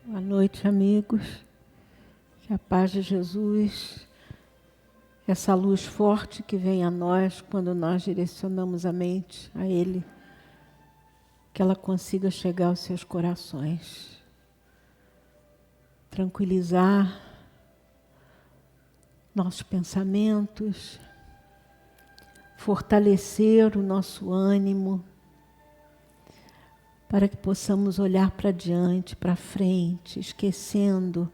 Boa noite, amigos. Que a paz de Jesus, essa luz forte que vem a nós quando nós direcionamos a mente a Ele, que ela consiga chegar aos seus corações, tranquilizar nossos pensamentos, fortalecer o nosso ânimo, para que possamos olhar para diante, para frente, esquecendo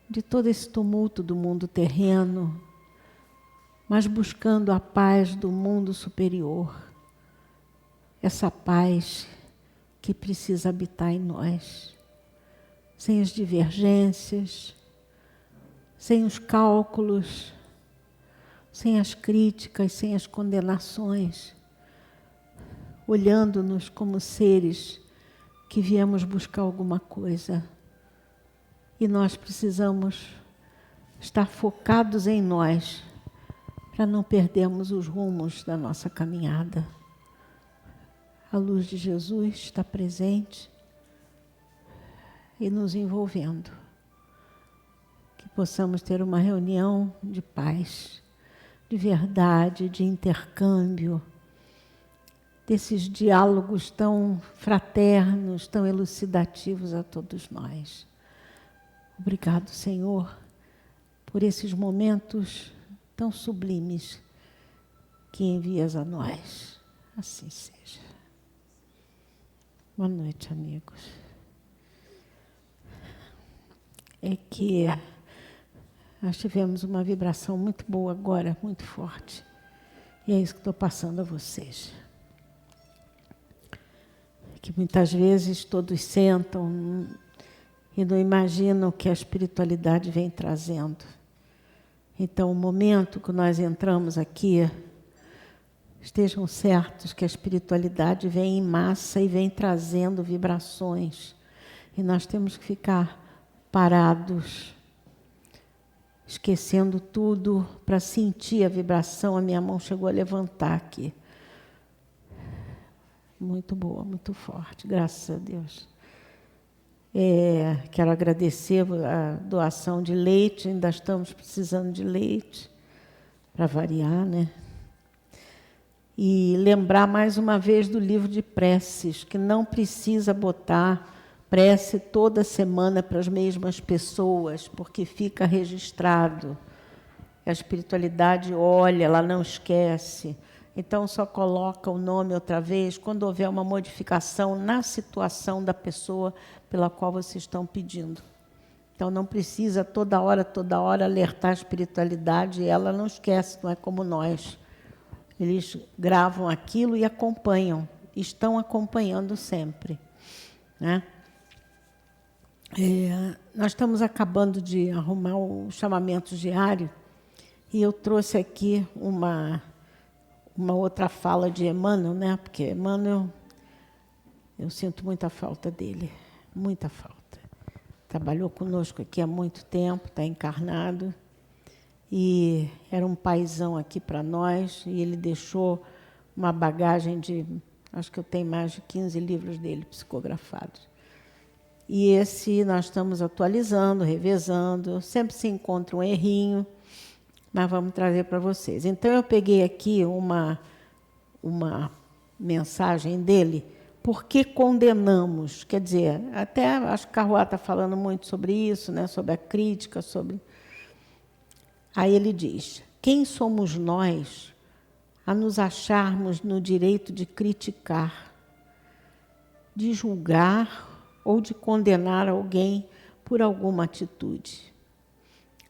de todo esse tumulto do mundo terreno, mas buscando a paz do mundo superior, essa paz que precisa habitar em nós, sem as divergências, sem os cálculos, sem as críticas, sem as condenações, olhando-nos como seres que viemos buscar alguma coisa. E nós precisamos estar focados em nós, para não perdermos os rumos da nossa caminhada. A luz de Jesus está presente e nos envolvendo. Que possamos ter uma reunião de paz, de verdade, de intercâmbio, desses diálogos tão fraternos, tão elucidativos a todos nós. Obrigado, Senhor, por esses momentos tão sublimes que envias a nós. Assim seja. Boa noite, amigos. É que nós tivemos uma vibração muito boa agora, muito forte. E é isso que estou passando a vocês. Que muitas vezes todos sentam e não imaginam o que a espiritualidade vem trazendo. Então, o momento que nós entramos aqui, estejam certos que a espiritualidade vem em massa e vem trazendo vibrações. E nós temos que ficar parados, esquecendo tudo para sentir a vibração. A minha mão chegou a levantar aqui. Muito boa, muito forte, graças a Deus. Quero agradecer a doação de leite, ainda estamos precisando de leite, para variar, né? E lembrar mais uma vez do livro de preces, que não precisa botar prece toda semana para as mesmas pessoas, porque fica registrado. A espiritualidade olha, ela não esquece. Então, só coloca o nome outra vez quando houver uma modificação na situação da pessoa pela qual vocês estão pedindo. Então, não precisa toda hora alertar a espiritualidade, ela não esquece, não é como nós. Eles gravam aquilo e acompanham, estão acompanhando sempre, né? Nós estamos acabando de arrumar o chamamento diário e eu trouxe aqui uma outra fala de Emmanuel, né? Porque Emmanuel, eu sinto muita falta dele, muita falta. Trabalhou conosco aqui há muito tempo, está encarnado, e era um paizão aqui para nós, e ele deixou uma bagagem de, acho que eu tenho mais de 15 livros dele psicografados. E esse nós estamos atualizando, revezando, sempre se encontra um errinho, mas vamos trazer para vocês. Então, eu peguei aqui uma mensagem dele, por que condenamos? Quer dizer, até acho que Carroá está falando muito sobre isso, né? Sobre a crítica, sobre... Aí ele diz, quem somos nós a nos acharmos no direito de criticar, de julgar ou de condenar alguém por alguma atitude?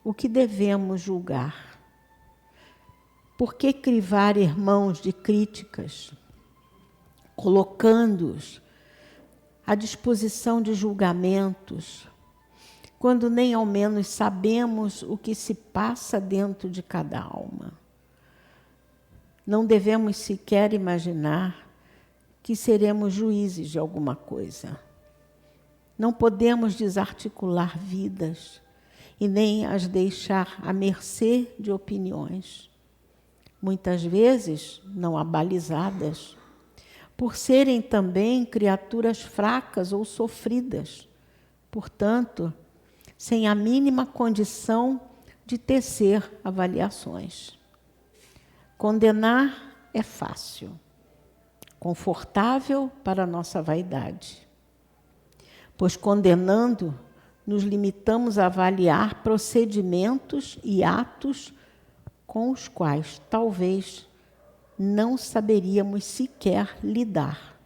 O que devemos julgar? Por que crivar irmãos de críticas, colocando-os à disposição de julgamentos, quando nem ao menos sabemos o que se passa dentro de cada alma? Não devemos sequer imaginar que seremos juízes de alguma coisa. Não podemos desarticular vidas e nem as deixar à mercê de opiniões, muitas vezes não abalizadas, por serem também criaturas fracas ou sofridas, portanto, sem a mínima condição de tecer avaliações. Condenar é fácil, confortável para a nossa vaidade, pois condenando, nos limitamos a avaliar procedimentos e atos com os quais talvez não saberíamos sequer lidar,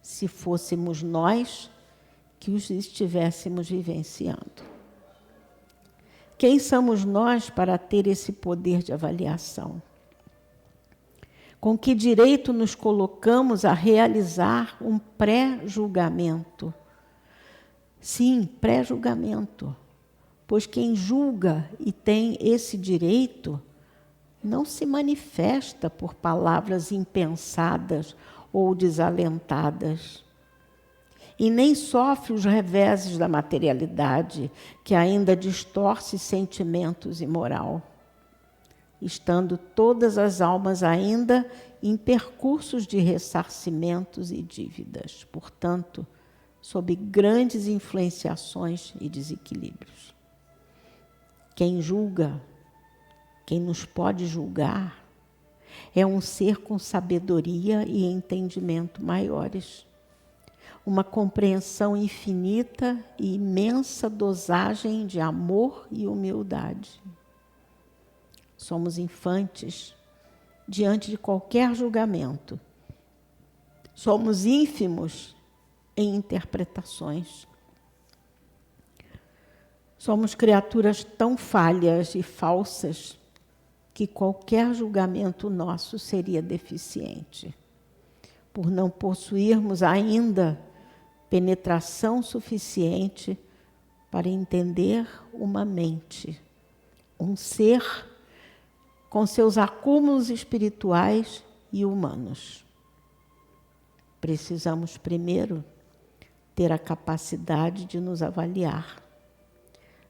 se fôssemos nós que os estivéssemos vivenciando. Quem somos nós para ter esse poder de avaliação? Com que direito nos colocamos a realizar um pré-julgamento? Sim, pré-julgamento, pois quem julga e tem esse direito não se manifesta por palavras impensadas ou desalentadas, e nem sofre os reveses da materialidade, que ainda distorce sentimentos e moral, estando todas as almas ainda em percursos de ressarcimentos e dívidas, portanto, sob grandes influenciações e desequilíbrios. Quem julga, quem nos pode julgar, é um ser com sabedoria e entendimento maiores, uma compreensão infinita e imensa dosagem de amor e humildade. Somos infantes diante de qualquer julgamento. Somos ínfimos em interpretações. Somos criaturas tão falhas e falsas que qualquer julgamento nosso seria deficiente, por não possuirmos ainda penetração suficiente para entender uma mente, um ser com seus acúmulos espirituais e humanos. Precisamos primeiro ter a capacidade de nos avaliar,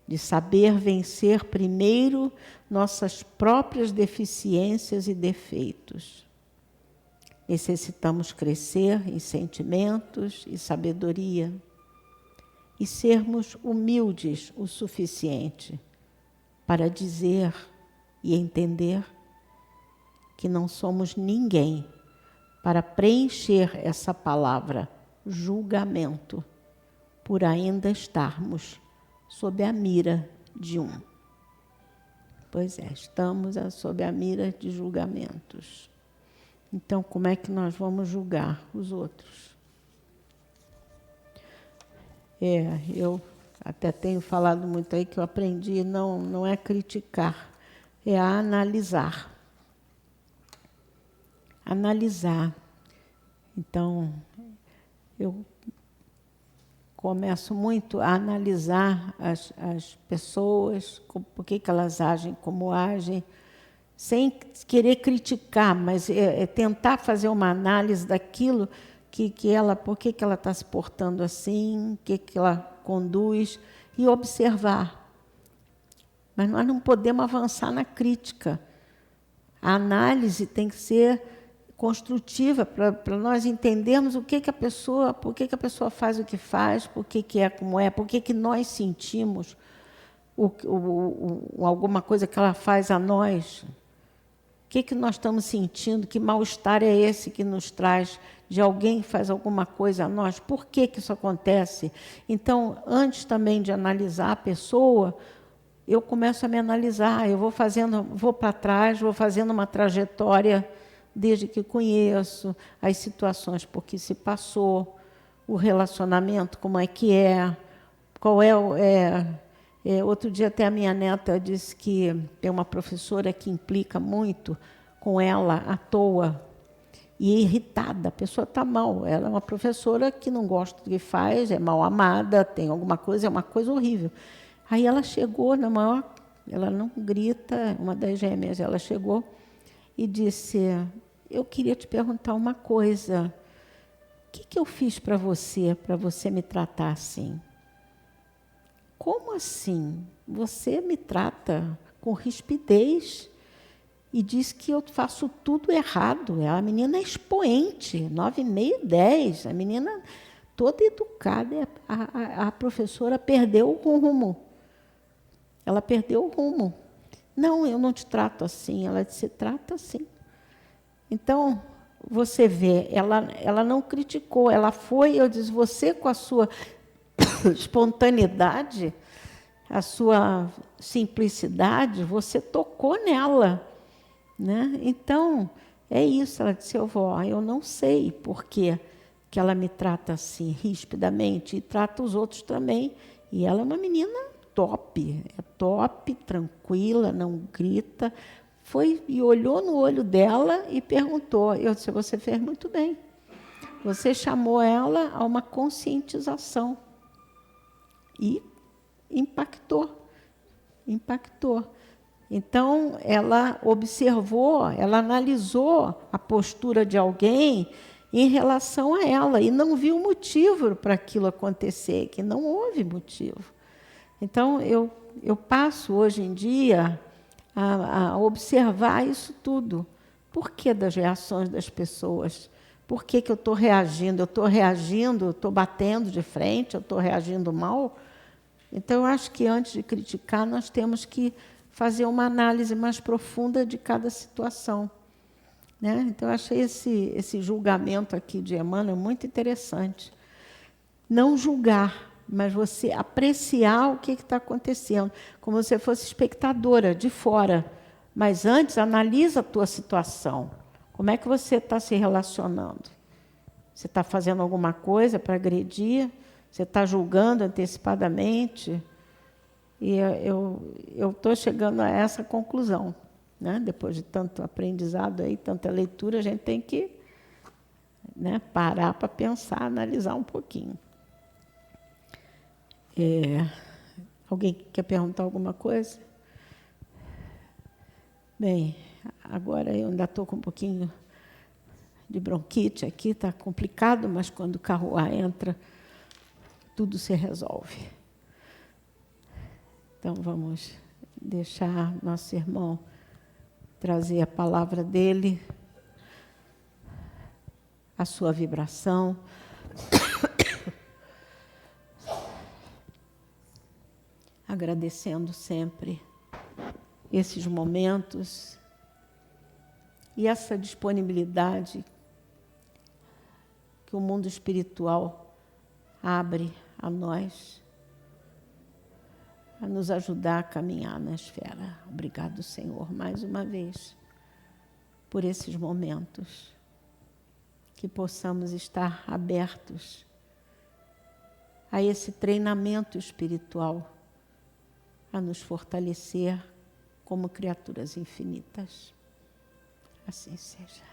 de saber vencer primeiro nossas próprias deficiências e defeitos. Necessitamos crescer em sentimentos e sabedoria e sermos humildes o suficiente para dizer e entender que não somos ninguém para preencher essa palavra julgamento, por ainda estarmos sob a mira de um. Pois é, estamos sob a mira de julgamentos. Então, como é que nós vamos julgar os outros? Eu até tenho falado muito aí que eu aprendi, não é criticar, é a analisar. Analisar. Então, eu começo muito a analisar as pessoas, por que elas agem como agem, sem querer criticar, mas tentar fazer uma análise daquilo por que ela está se portando assim, o que ela conduz, e observar. Mas nós não podemos avançar na crítica. A análise tem que ser construtiva para nós entendermos por que a pessoa faz o que faz, por que é como é, por que nós sentimos alguma coisa que ela faz a nós. O que nós estamos sentindo? Que mal-estar é esse que nos traz de alguém que faz alguma coisa a nós? Por que isso acontece? Então, antes também de analisar a pessoa, eu começo a me analisar. Eu vou para trás, vou fazendo uma trajetória desde que conheço, as situações por que se passou, o relacionamento, como é que é, qual outro dia até a minha neta disse que tem uma professora que implica muito com ela à toa e é irritada, a pessoa está mal. Ela é uma professora que não gosta do que faz, é mal amada, tem alguma coisa, é uma coisa horrível. Aí ela chegou na maior, ela não grita, uma das gêmeas, ela chegou e disse: eu queria te perguntar uma coisa, o que eu fiz para você me tratar assim? Como assim? Você me trata com rispidez e diz que eu faço tudo errado. A menina é expoente, 9,5, 10. A menina toda educada, a professora perdeu o rumo. Ela perdeu o rumo. Não, eu não te trato assim. Ela disse, trata assim. Então, você vê, ela não criticou, ela foi, eu disse, você com a sua espontaneidade, a sua simplicidade, você tocou nela, né? Então, é isso. Ela disse, vó, eu não sei por que ela me trata assim, rispidamente, e trata os outros também. E ela é uma menina top, tranquila, não grita. Foi e olhou no olho dela e perguntou. Eu disse, você fez muito bem. Você chamou ela a uma conscientização. E impactou. Então, ela observou, ela analisou a postura de alguém em relação a ela e não viu motivo para aquilo acontecer, que não houve motivo. Então, eu passo hoje em dia a observar isso tudo. Por que das reações das pessoas? Por que eu estou reagindo? Eu estou reagindo, estou batendo de frente, eu estou reagindo mal? Então, eu acho que antes de criticar, nós temos que fazer uma análise mais profunda de cada situação. Né? Então, eu achei esse julgamento aqui de Emmanuel muito interessante. Não julgar, mas você apreciar o que está acontecendo, como se você fosse espectadora de fora. Mas antes, analisa a tua situação. Como é que você está se relacionando? Você está fazendo alguma coisa para agredir? Você está julgando antecipadamente? E eu estou chegando a essa conclusão. Né? Depois de tanto aprendizado, aí, tanta leitura, a gente tem que, né, parar para pensar, analisar um pouquinho. Alguém quer perguntar alguma coisa? Bem, agora eu ainda estou com um pouquinho de bronquite aqui, está complicado, mas quando o carro entra, tudo se resolve. Então, vamos deixar nosso irmão trazer a palavra dele, a sua vibração. Agradecendo sempre esses momentos e essa disponibilidade que o mundo espiritual abre a nós, a nos ajudar a caminhar na esfera. Obrigado, Senhor, mais uma vez, por esses momentos, que possamos estar abertos a esse treinamento espiritual, a nos fortalecer como criaturas infinitas. Assim seja.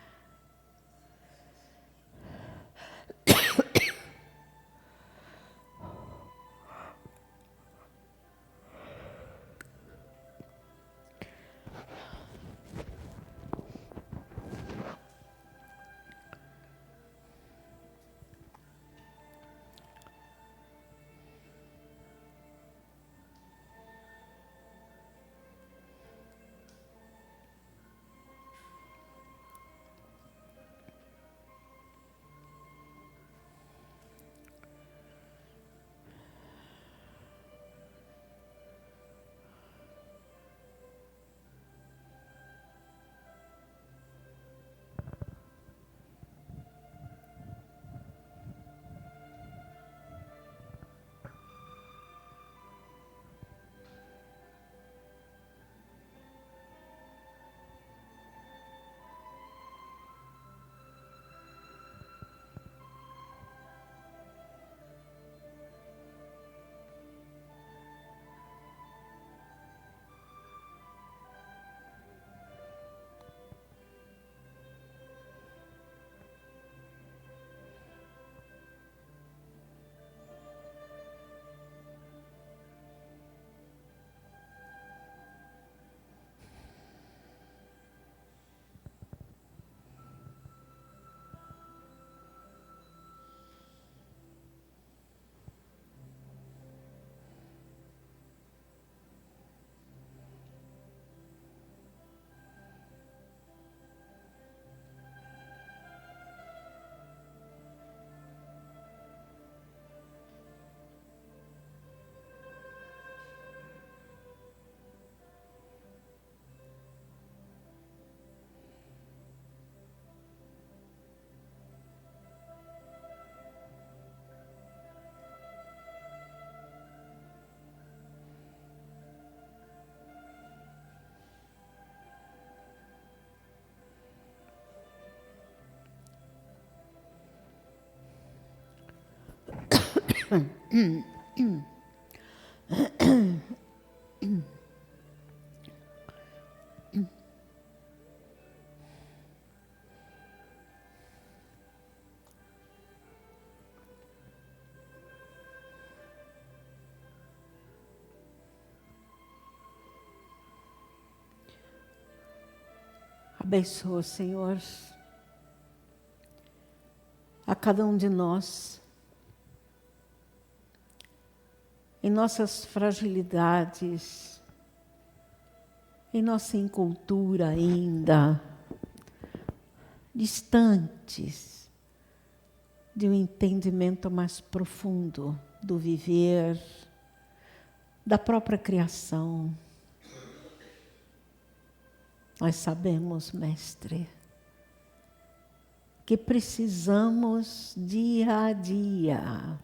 Abençoa, Senhor, a cada um de nós, em nossas fragilidades, em nossa incultura ainda, distantes de um entendimento mais profundo do viver, da própria criação. Nós sabemos, Mestre, que precisamos dia a dia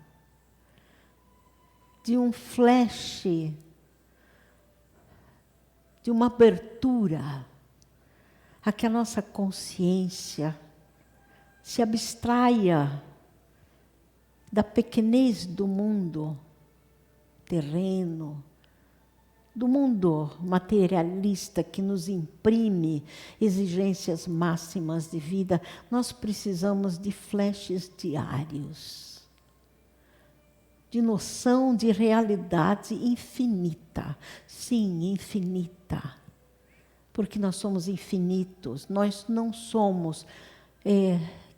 de um flash, de uma abertura, a que a nossa consciência se abstraia da pequenez do mundo terreno, do mundo materialista que nos imprime exigências máximas de vida. Nós precisamos de flashes diários, de noção de realidade infinita. Sim, infinita. Porque nós somos infinitos. Nós não somos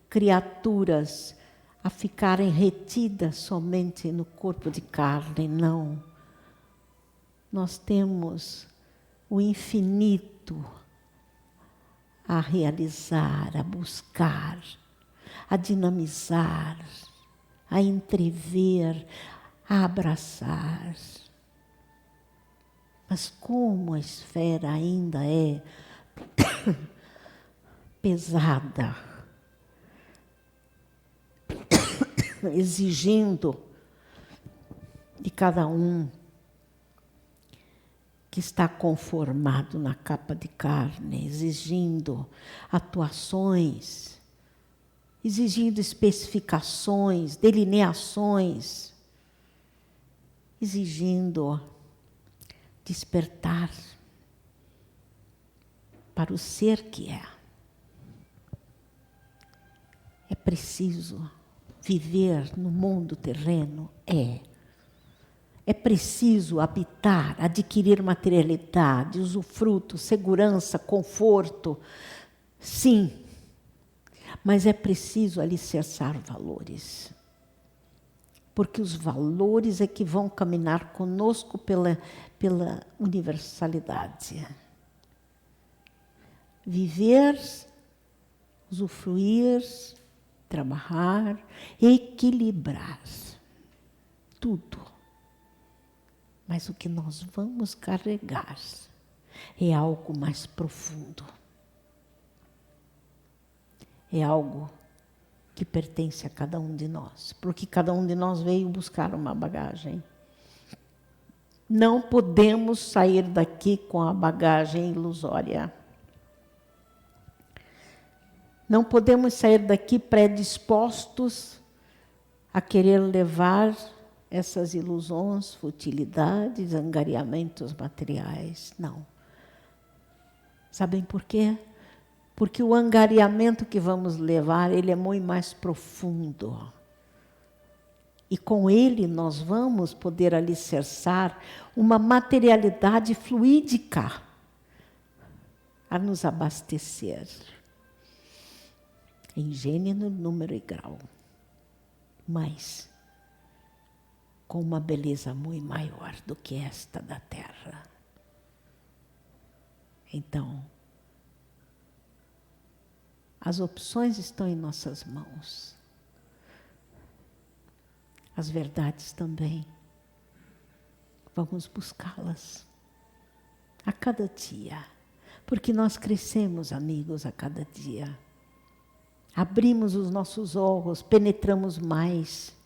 criaturas a ficarem retidas somente no corpo de carne, não. Nós temos o infinito a realizar, a buscar, a dinamizar, a entrever, a abraçar. Mas como a esfera ainda é pesada, exigindo de cada um que está conformado na capa de carne, exigindo atuações, exigindo especificações, delineações, exigindo despertar para o ser que é. É preciso viver no mundo terreno? É preciso habitar, adquirir materialidade, usufruto, segurança, conforto. Sim, mas é preciso alicerçar valores. Porque os valores é que vão caminhar conosco pela universalidade. Viver, usufruir, trabalhar, equilibrar tudo. Mas o que nós vamos carregar é algo mais profundo. É algo que pertence a cada um de nós. Porque cada um de nós veio buscar uma bagagem. Não podemos sair daqui com a bagagem ilusória. Não podemos sair daqui predispostos a querer levar essas ilusões, futilidades, angariamentos materiais. Não. Sabem por quê? Porque o angariamento que vamos levar, ele é muito mais profundo. E com ele nós vamos poder alicerçar uma materialidade fluídica a nos abastecer. Em gênero, número e grau. Mas com uma beleza muito maior do que esta da terra. Então, as opções estão em nossas mãos. As verdades também. Vamos buscá-las a cada dia. Porque nós crescemos, amigos, a cada dia. Abrimos os nossos olhos, penetramos mais.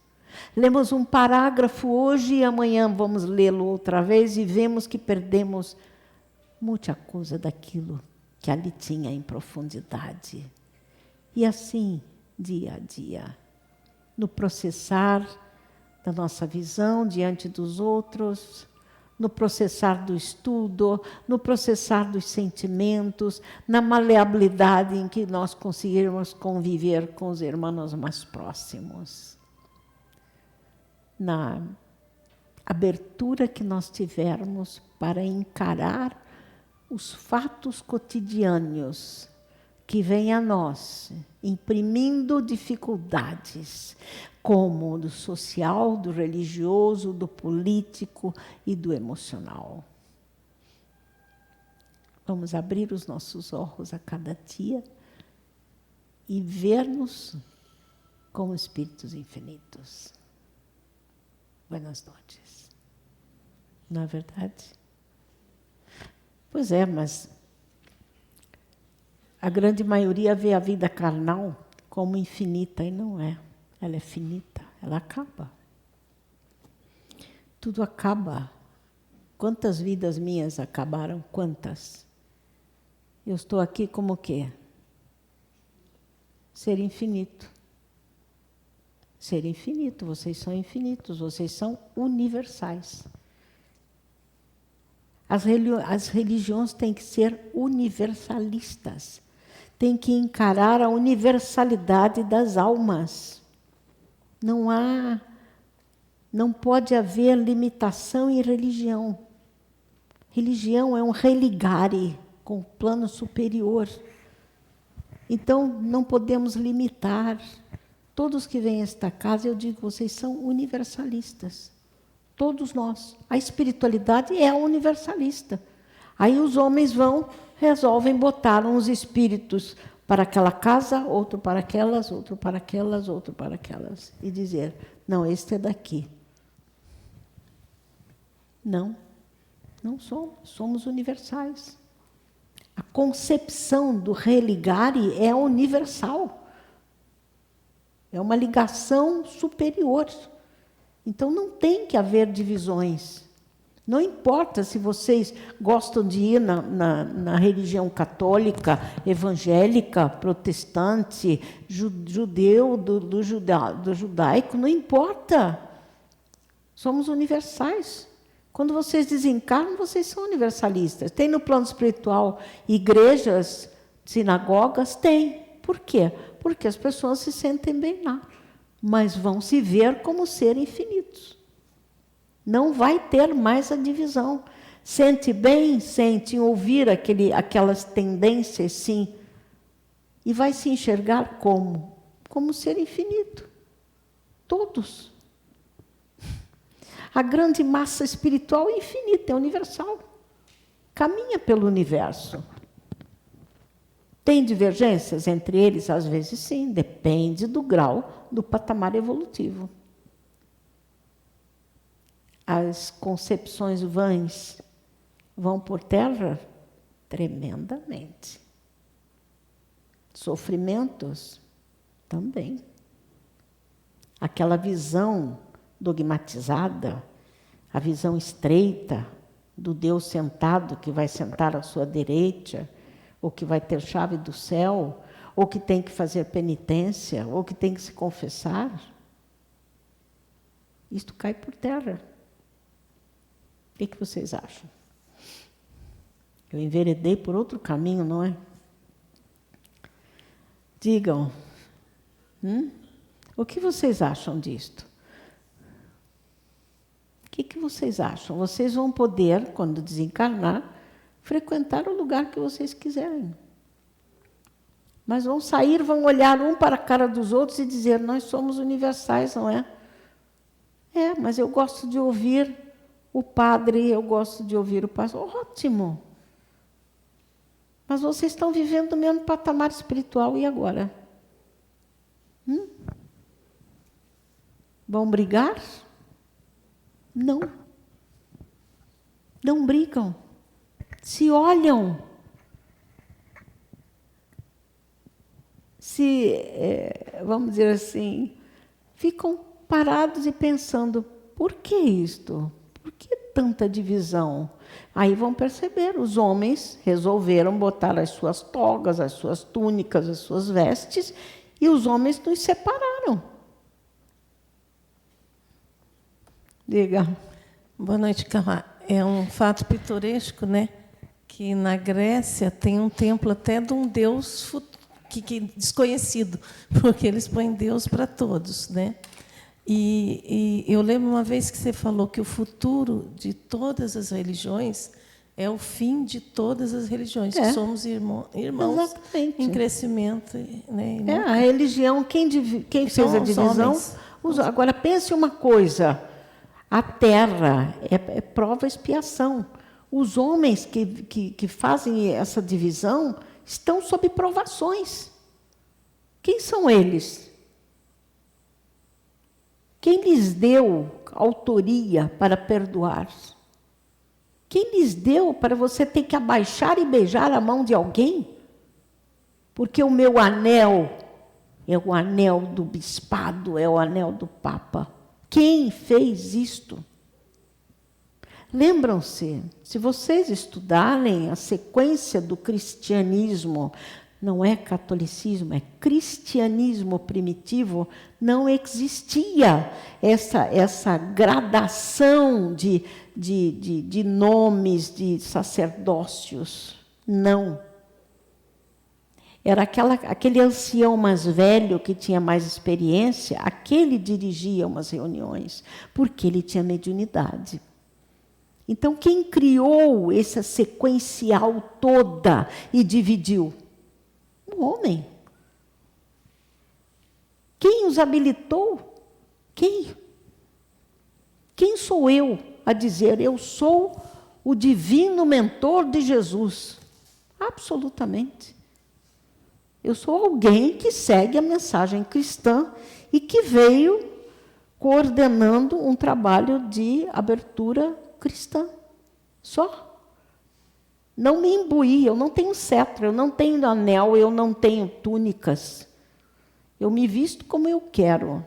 Lemos um parágrafo hoje e amanhã vamos lê-lo outra vez e vemos que perdemos muita coisa daquilo que ali tinha em profundidade. E assim, dia a dia, no processar da nossa visão diante dos outros, no processar do estudo, no processar dos sentimentos, na maleabilidade em que nós conseguirmos conviver com os irmãos mais próximos, na abertura que nós tivermos para encarar os fatos cotidianos que vêm a nós, imprimindo dificuldades, como do social, do religioso, do político e do emocional. Vamos abrir os nossos olhos a cada dia e ver-nos como espíritos infinitos. Buenas noites. Não é verdade? Pois é, mas a grande maioria vê a vida carnal como infinita, e não é. Ela é finita, ela acaba. Tudo acaba. Quantas vidas minhas acabaram? Quantas? Eu estou aqui como o quê? Ser infinito. Ser infinito, vocês são infinitos, vocês são universais. As religiões têm que ser universalistas. Têm que encarar a universalidade das almas. Não pode haver limitação em religião. Religião é um religare com o plano superior. Então, não podemos limitar. Todos que vêm a esta casa, eu digo, vocês são universalistas. Todos nós. A espiritualidade é universalista. Aí os homens resolvem botar uns espíritos para aquela casa, outro para aquelas, outro para aquelas, outro para aquelas. E dizer, não, este é daqui. Não somos universais. A concepção do religare é universal. É uma ligação superior. Então não tem que haver divisões. Não importa se vocês gostam de ir na religião católica, evangélica, protestante, judeu, do judaico, não importa. Somos universais. Quando vocês desencarnam, vocês são universalistas. Tem no plano espiritual igrejas, sinagogas? Tem. Por quê? Porque as pessoas se sentem bem lá, mas vão se ver como seres infinitos. Não vai ter mais a divisão. Sente bem, sente ouvir aquelas tendências, sim, e vai se enxergar como? Como ser infinito. Todos. A grande massa espiritual é infinita, é universal. Caminha pelo universo. Tem divergências entre eles? Às vezes sim, depende do grau, do patamar evolutivo. As concepções vãs vão por terra tremendamente. Sofrimentos também. Aquela visão dogmatizada, a visão estreita do Deus sentado, que vai sentar à sua direita, ou que vai ter chave do céu, ou que tem que fazer penitência, ou que tem que se confessar. Isto cai por terra. O que vocês acham? Eu enveredei por outro caminho, não é? Digam. O que vocês acham disto? O que vocês acham? Vocês vão poder, quando desencarnar, frequentar o lugar que vocês quiserem. Mas vão sair, vão olhar um para a cara dos outros e dizer, nós somos universais, não é? É, mas eu gosto de ouvir o padre, eu gosto de ouvir o pastor. Ótimo! Mas vocês estão vivendo o mesmo patamar espiritual, e agora? Vão brigar? Não. Não brigam. Se olham. Vamos dizer assim, ficam parados e pensando, por que isto? Por que tanta divisão? Aí vão perceber, os homens resolveram botar as suas togas, as suas túnicas, as suas vestes, e os homens nos separaram. Diga. Boa noite, Carla. É um fato pitoresco, né? Que na Grécia tem um templo até de um deus desconhecido, porque eles põem Deus para todos, né? E eu lembro uma vez que você falou que o futuro de todas as religiões é o fim de todas as religiões, que somos irmãos Exatamente. em crescimento. Né? A religião, quem fez a divisão? Agora, pense uma coisa, a terra é prova e expiação. Os homens que fazem essa divisão estão sob provações. Quem são eles? Quem lhes deu autoria para perdoar? Quem lhes deu para você ter que abaixar e beijar a mão de alguém? Porque o meu anel é o anel do bispado, é o anel do Papa. Quem fez isto? Lembram-se, se vocês estudarem a sequência do cristianismo, não é catolicismo, é cristianismo primitivo, não existia essa gradação de nomes de sacerdócios. Não. Era aquele ancião mais velho que tinha mais experiência, aquele dirigia umas reuniões, porque ele tinha mediunidade. Então, quem criou essa sequencial toda e dividiu? O homem. Quem os habilitou? Quem? Quem sou eu a dizer, eu sou o divino mentor de Jesus? Absolutamente. Eu sou alguém que segue a mensagem cristã e que veio coordenando um trabalho de abertura cristã. Só. Não me imbuí, eu não tenho cetro, eu não tenho anel, eu não tenho túnicas. Eu me visto como eu quero.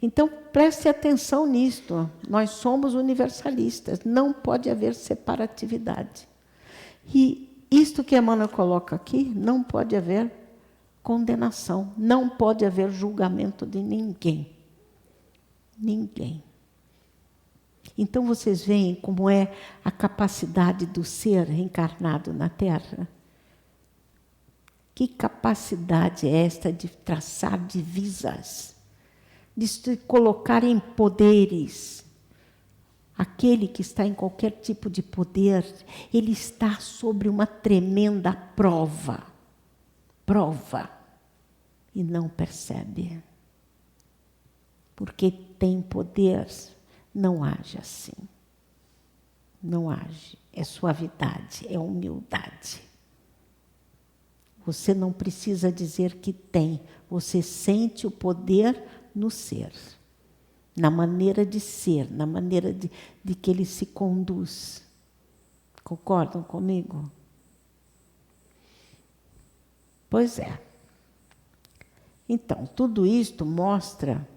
Então, preste atenção nisto. Nós somos universalistas, não pode haver separatividade. E isto que Emmanuel coloca aqui, não pode haver condenação, não pode haver julgamento de ninguém. Ninguém. Então, vocês veem como é a capacidade do ser reencarnado na Terra? Que capacidade é esta de traçar divisas, de se colocar em poderes? Aquele que está em qualquer tipo de poder, ele está sobre uma tremenda prova. Prova. E não percebe. Porque tem poder. Não age assim. Não age. É suavidade, é humildade. Você não precisa dizer que tem. Você sente o poder no ser. Na maneira de ser, na maneira de que ele se conduz. Concordam comigo? Pois é. Então, tudo isto mostra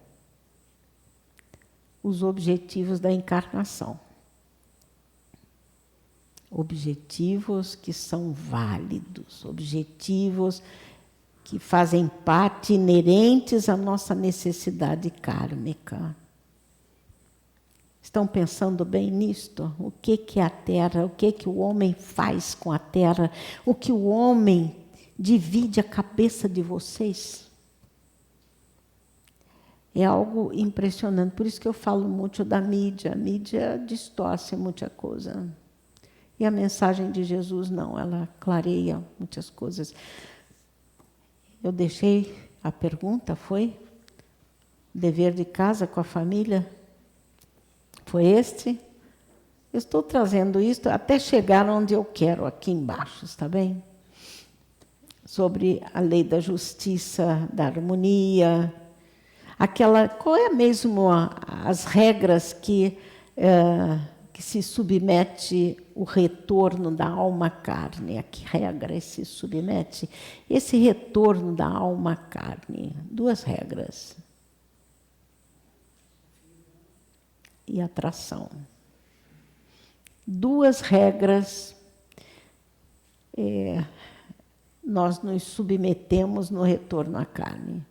os objetivos da encarnação. Objetivos que são válidos, objetivos que fazem parte inerentes à nossa necessidade kármica. Estão pensando bem nisto? O que é a Terra? O que o homem faz com a Terra? O que o homem divide a cabeça de vocês? É algo impressionante. Por isso que eu falo muito da mídia. A mídia distorce muita coisa. E a mensagem de Jesus não, ela clareia muitas coisas. Eu deixei a pergunta, foi? Dever de casa com a família? Foi este? Eu estou trazendo isso até chegar onde eu quero, aqui embaixo, está bem? Sobre a lei da justiça, da harmonia, qual é mesmo as regras que se submete o retorno da alma carne? A que regra se submete? Esse retorno da alma carne, 2 regras. E atração. 2 regras nós nos submetemos no retorno à carne.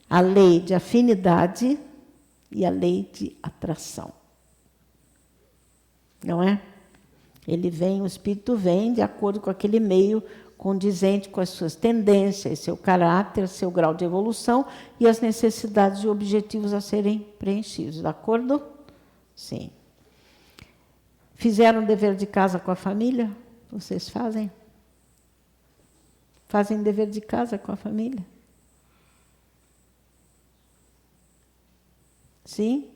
A lei de afinidade e a lei de atração. Não é? Ele vem, o espírito vem de acordo com aquele meio condizente com as suas tendências, seu caráter, seu grau de evolução e as necessidades e objetivos a serem preenchidos. De acordo? Sim. Fizeram o dever de casa com a família? Vocês fazem? Fazem dever de casa com a família? Sim?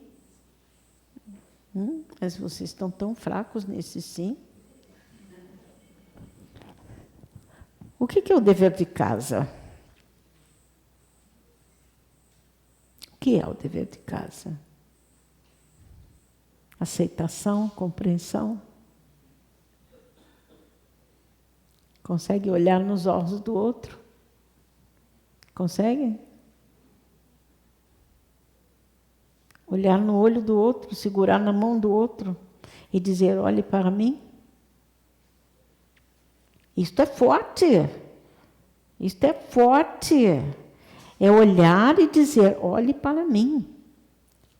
Mas vocês estão tão fracos nesse sim. O que é o dever de casa? O que é o dever de casa? Aceitação, compreensão? Consegue olhar nos olhos do outro? Consegue? Olhar no olho do outro, segurar na mão do outro e dizer, olhe para mim. Isto é forte. Isto é forte. É olhar e dizer, olhe para mim.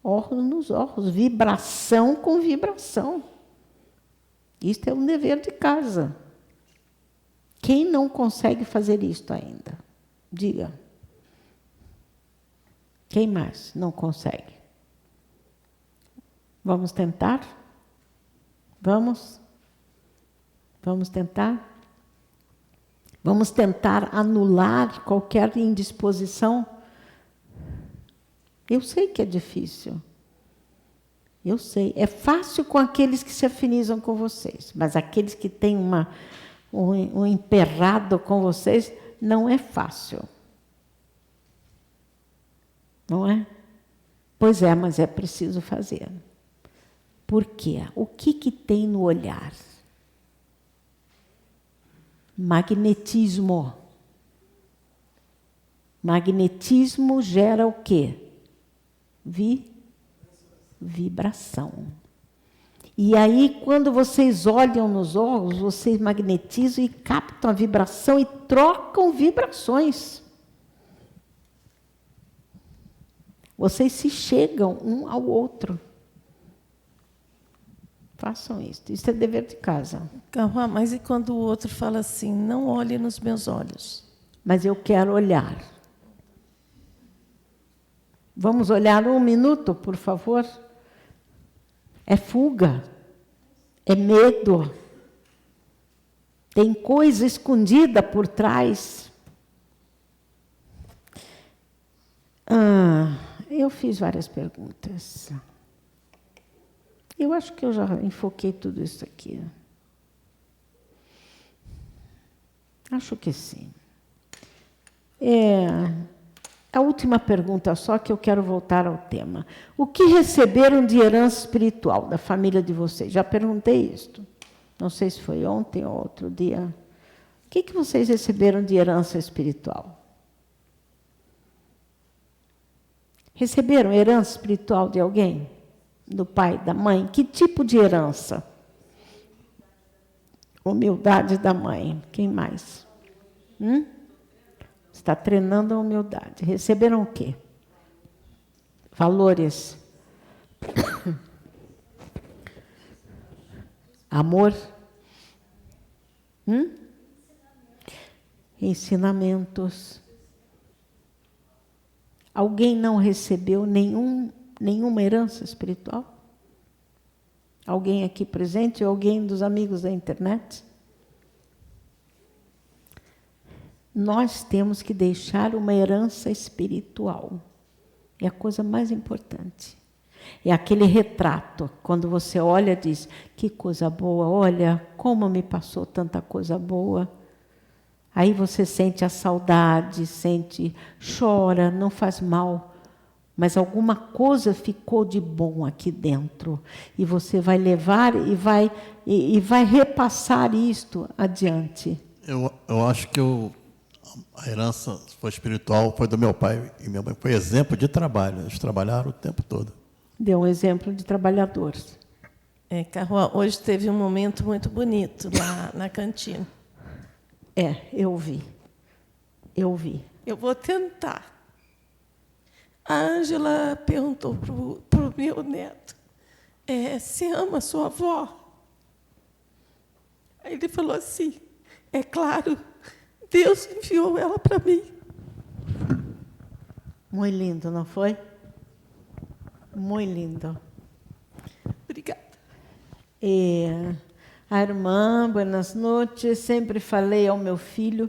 Olhos nos olhos, vibração com vibração. Isto é um dever de casa. Quem não consegue fazer isto ainda? Diga. Quem mais não consegue? Vamos tentar? Vamos? Vamos tentar? Vamos tentar anular qualquer indisposição? Eu sei que é difícil. Eu sei. É fácil com aqueles que se afinizam com vocês, mas aqueles que têm um emperrado com vocês, não é fácil. Não é? Pois é, mas é preciso fazer. Por quê? O que tem no olhar? Magnetismo. Magnetismo gera o quê? Vibração. E aí, quando vocês olham nos olhos, vocês magnetizam e captam a vibração e trocam vibrações. Vocês se chegam um ao outro. Façam isso. Isso é dever de casa. Mas e quando o outro fala assim, não olhe nos meus olhos? Mas eu quero olhar. Vamos olhar 1 minuto, por favor? É fuga. É medo. Tem coisa escondida por trás. Eu fiz várias perguntas. Eu acho que eu já enfoquei tudo isso aqui. Acho que sim. A última pergunta só, que eu quero voltar ao tema. O que receberam de herança espiritual da família de vocês? Já perguntei isto. Não sei se foi ontem ou outro dia. O que vocês receberam de herança espiritual? Receberam herança espiritual de alguém? Do pai, da mãe? Que tipo de herança? Humildade da mãe. Quem mais? Está treinando a humildade. Receberam o quê? Valores. Amor. Ensinamentos. Alguém não recebeu nenhuma herança espiritual? Alguém aqui presente ou alguém dos amigos da internet? Nós temos que deixar uma herança espiritual. É a coisa mais importante. É aquele retrato, quando você olha e diz, que coisa boa, olha como me passou tanta coisa boa. Aí você sente a saudade, chora, não faz mal. Mas alguma coisa ficou de bom aqui dentro. E você vai levar e vai repassar isto adiante. Eu acho que a herança espiritual foi do meu pai e minha mãe. Foi exemplo de trabalho. Eles trabalharam o tempo todo. Deu um exemplo de trabalhadores. Carroa, hoje teve um momento muito bonito lá na cantina. Eu vi. Eu vou tentar. A Ângela perguntou para meu neto, você ama sua avó? Aí ele falou assim, é claro, Deus enviou ela para mim. Muito lindo, não foi? Muito lindo. Obrigada. A irmã, buenas noites, sempre falei ao meu filho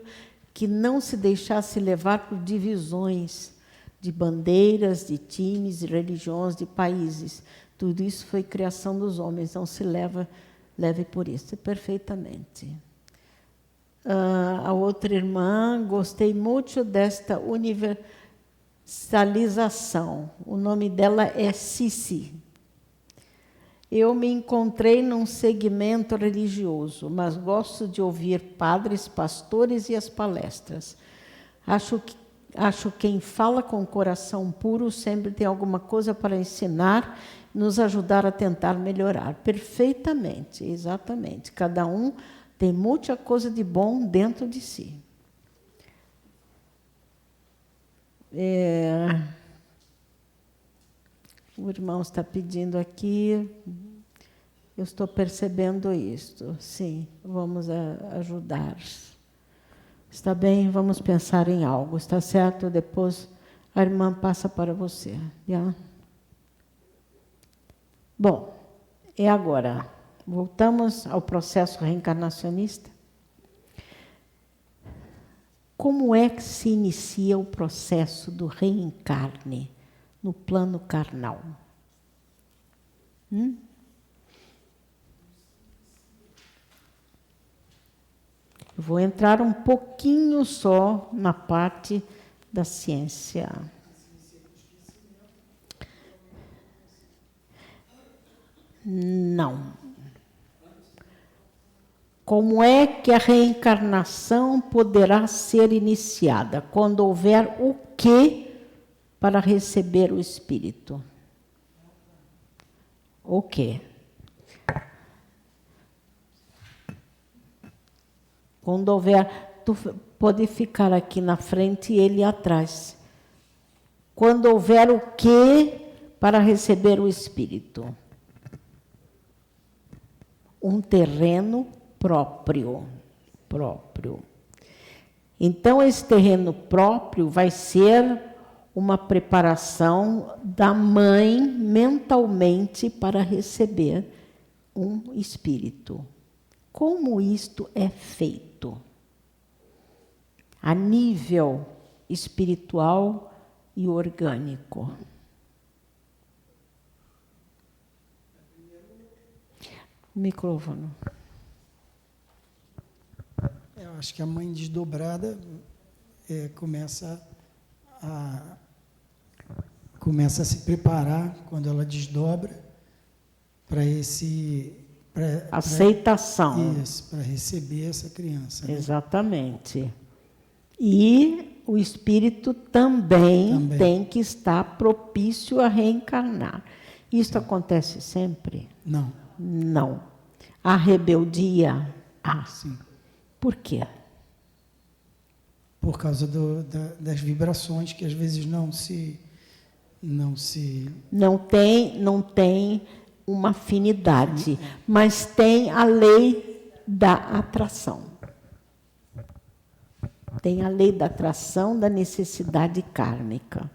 que não se deixasse levar por divisões de bandeiras, de times, de religiões, de países. Tudo isso foi criação dos homens, não se leve por isso. Perfeitamente. A outra irmã, gostei muito desta universalização. O nome dela é Cici. Eu me encontrei num segmento religioso, mas gosto de ouvir padres, pastores e as palestras. Acho que quem fala com o coração puro sempre tem alguma coisa para ensinar, nos ajudar a tentar melhorar. Perfeitamente, exatamente. Cada um tem muita coisa de bom dentro de si. O irmão está pedindo aqui, eu estou percebendo isto. Sim, vamos ajudar. Está bem, vamos pensar em algo, está certo? Depois a irmã passa para você. Já? Bom, agora. Voltamos ao processo reencarnacionista. Como é que se inicia o processo do reencarne no plano carnal? Eu vou entrar um pouquinho só na parte da ciência. Não. Como é que a reencarnação poderá ser iniciada? Quando houver o quê para receber o espírito? O quê? Quando houver, tu pode ficar aqui na frente e ele atrás. Quando houver o quê para receber o espírito? Um terreno próprio. Então, esse terreno próprio vai ser uma preparação da mãe mentalmente para receber um espírito. Como isto é feito? A nível espiritual e orgânico. O microfone. Eu acho que a mãe desdobrada começa a se preparar quando ela desdobra para aceitação. Para receber essa criança. Né? Exatamente. E o espírito também tem que estar propício a reencarnar. Isso acontece sempre? Não. Não. A rebeldia? Sim. Por quê? Por causa das vibrações que às vezes não tem uma afinidade, mas tem a lei da atração. Tem a lei da atração da necessidade kármica.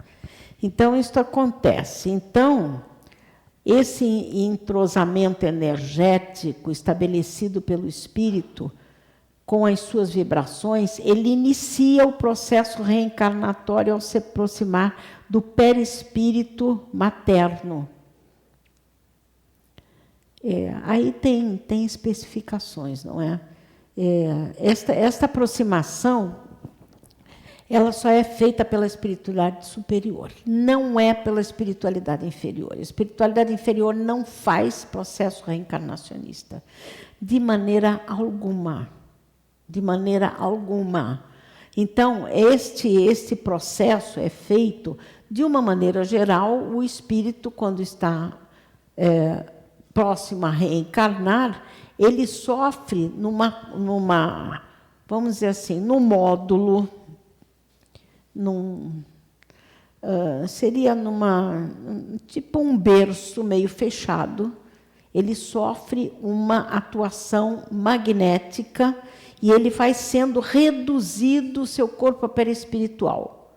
Então, isso acontece. Então, esse entrosamento energético estabelecido pelo espírito, com as suas vibrações, ele inicia o processo reencarnatório ao se aproximar do perispírito materno. Aí tem especificações, não é? Esta aproximação, ela só é feita pela espiritualidade superior, não é pela espiritualidade inferior. A espiritualidade inferior não faz processo reencarnacionista, de maneira alguma. De maneira alguma. Então, este processo é feito, de uma maneira geral, o espírito, quando está próximo a reencarnar, ele sofre vamos dizer assim, no módulo, seria tipo um berço meio fechado. Ele sofre uma atuação magnética e ele vai sendo reduzido o seu corpo perispiritual.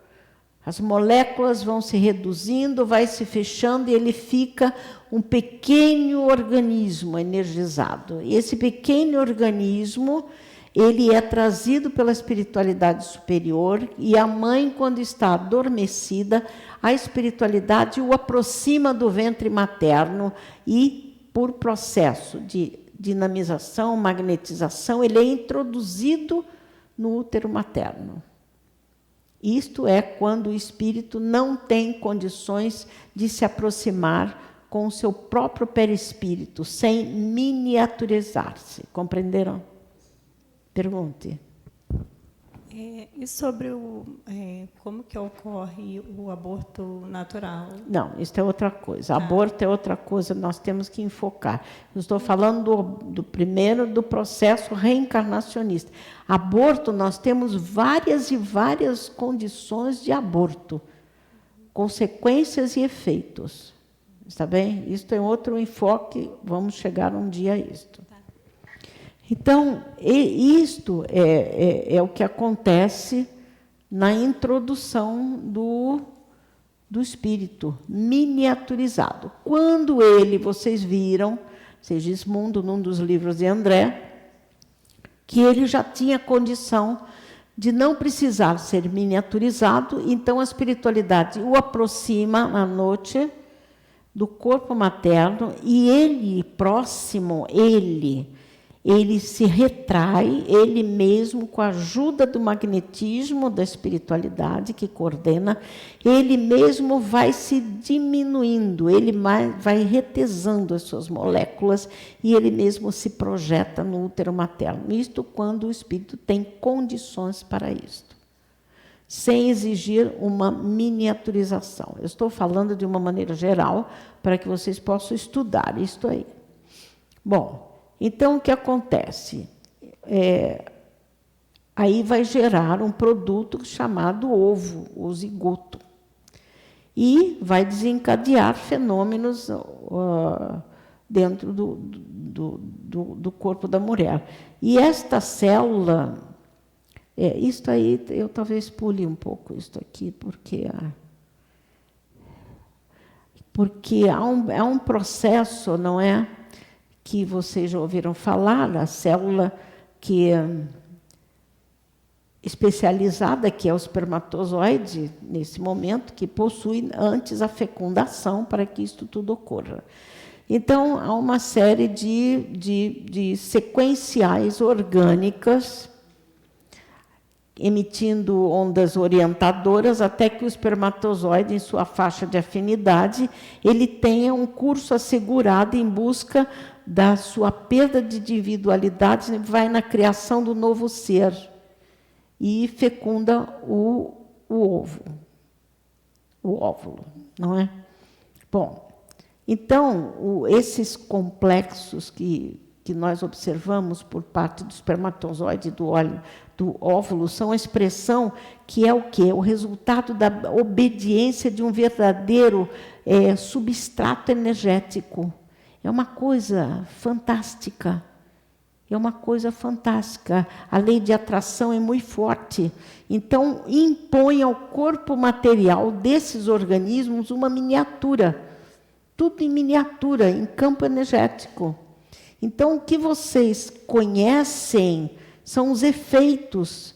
As moléculas vão se reduzindo, vai se fechando e ele fica um pequeno organismo energizado. E esse pequeno organismo, ele é trazido pela espiritualidade superior e a mãe, quando está adormecida, a espiritualidade o aproxima do ventre materno e, por processo de dinamização, magnetização, ele é introduzido no útero materno. Isto é quando o espírito não tem condições de se aproximar com o seu próprio perispírito, sem miniaturizar-se. Compreenderam? Pergunte. E sobre como que ocorre o aborto natural? Não, isso é outra coisa. Aborto é outra coisa, nós temos que enfocar. Eu estou falando do primeiro, do processo reencarnacionista. Aborto, nós temos várias e várias condições de aborto, consequências e efeitos. Está bem? Isso é outro enfoque, vamos chegar um dia a isto. Então, isto é o que acontece na introdução do espírito miniaturizado. Quando vocês viram, Segismundo, num dos livros de André, que ele já tinha condição de não precisar ser miniaturizado, então a espiritualidade o aproxima à noite do corpo materno e ele próximo, ele se retrai, ele mesmo, com a ajuda do magnetismo da espiritualidade que coordena, ele mesmo vai se diminuindo, ele vai retesando as suas moléculas e ele mesmo se projeta no útero materno. Isto quando o espírito tem condições para isto, sem exigir uma miniaturização. Eu estou falando de uma maneira geral para que vocês possam estudar isto aí. Bom, então, o que acontece? Aí vai gerar um produto chamado ovo, o zigoto. E vai desencadear fenômenos dentro do corpo da mulher. E esta célula, isto aí, eu talvez pule um pouco isto aqui, porque há um processo, não é? Que vocês já ouviram falar, a célula que especializada, que é o espermatozoide, nesse momento, que possui antes a fecundação para que isto tudo ocorra. Então, há uma série de sequenciais orgânicas emitindo ondas orientadoras até que o espermatozoide, em sua faixa de afinidade, ele tenha um curso assegurado em busca da sua perda de individualidade, vai na criação do novo ser e fecunda o óvulo, não é? Bom, então, esses complexos que nós observamos por parte do espermatozoide e do óvulo são a expressão que é o quê? O resultado da obediência de um verdadeiro substrato energético. É uma coisa fantástica. É uma coisa fantástica. A lei de atração é muito forte. Então, impõe ao corpo material desses organismos uma miniatura. Tudo em miniatura, em campo energético. Então, o que vocês conhecem são os efeitos,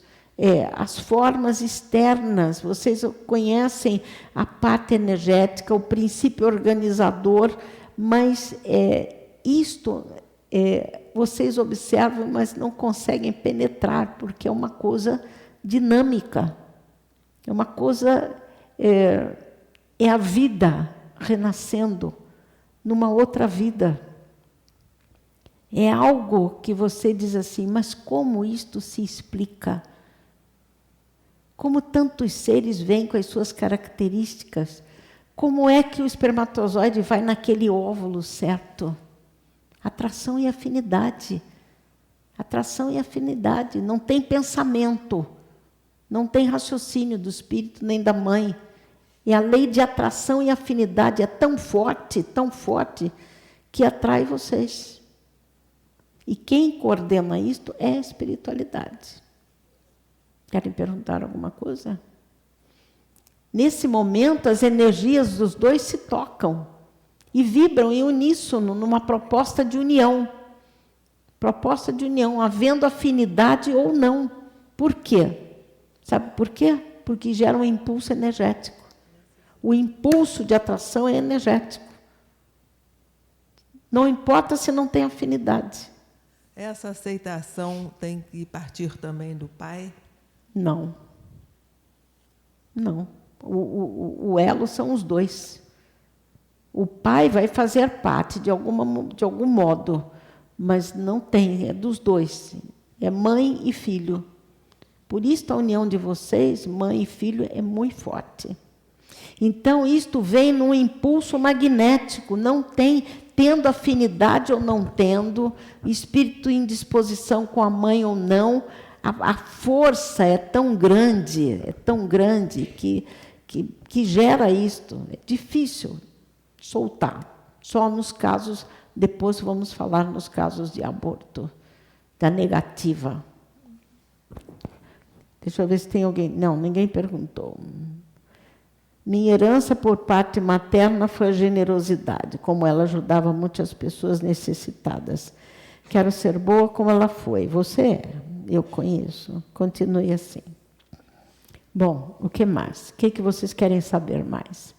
as formas externas. Vocês conhecem a parte energética, o princípio organizador, mas vocês observam, mas não conseguem penetrar, porque é uma coisa dinâmica. É uma coisa, é a vida renascendo numa outra vida. É algo que você diz assim, mas como isto se explica? Como tantos seres vêm com as suas características? Como é que o espermatozoide vai naquele óvulo certo? Atração e afinidade. Atração e afinidade. Não tem pensamento, não tem raciocínio do espírito nem da mãe. E a lei de atração e afinidade é tão forte, que atrai vocês. E quem coordena isto é a espiritualidade. Querem perguntar alguma coisa? Nesse momento, as energias dos dois se tocam e vibram em uníssono, numa proposta de união. Proposta de união, havendo afinidade ou não. Por quê? Sabe por quê? Porque gera um impulso energético. O impulso de atração é energético. Não importa se não tem afinidade. Essa aceitação tem que partir também do pai? Não. Não. O elo são os dois. O pai vai fazer parte de algum modo, mas não tem, é dos dois. É mãe e filho. Por isso a união de vocês, mãe e filho, é muito forte. Então, isto vem num impulso magnético, não tem, tendo afinidade ou não tendo, espírito em disposição com a mãe ou não, a força é tão grande que gera isto. É difícil soltar. Só nos casos, depois vamos falar nos casos de aborto, da negativa. Deixa eu ver se tem alguém. Não, ninguém perguntou. Minha herança por parte materna foi a generosidade, como ela ajudava muitas pessoas necessitadas. Quero ser boa como ela foi. Você é, eu conheço. Continue assim. Bom, o que mais? O que vocês querem saber mais?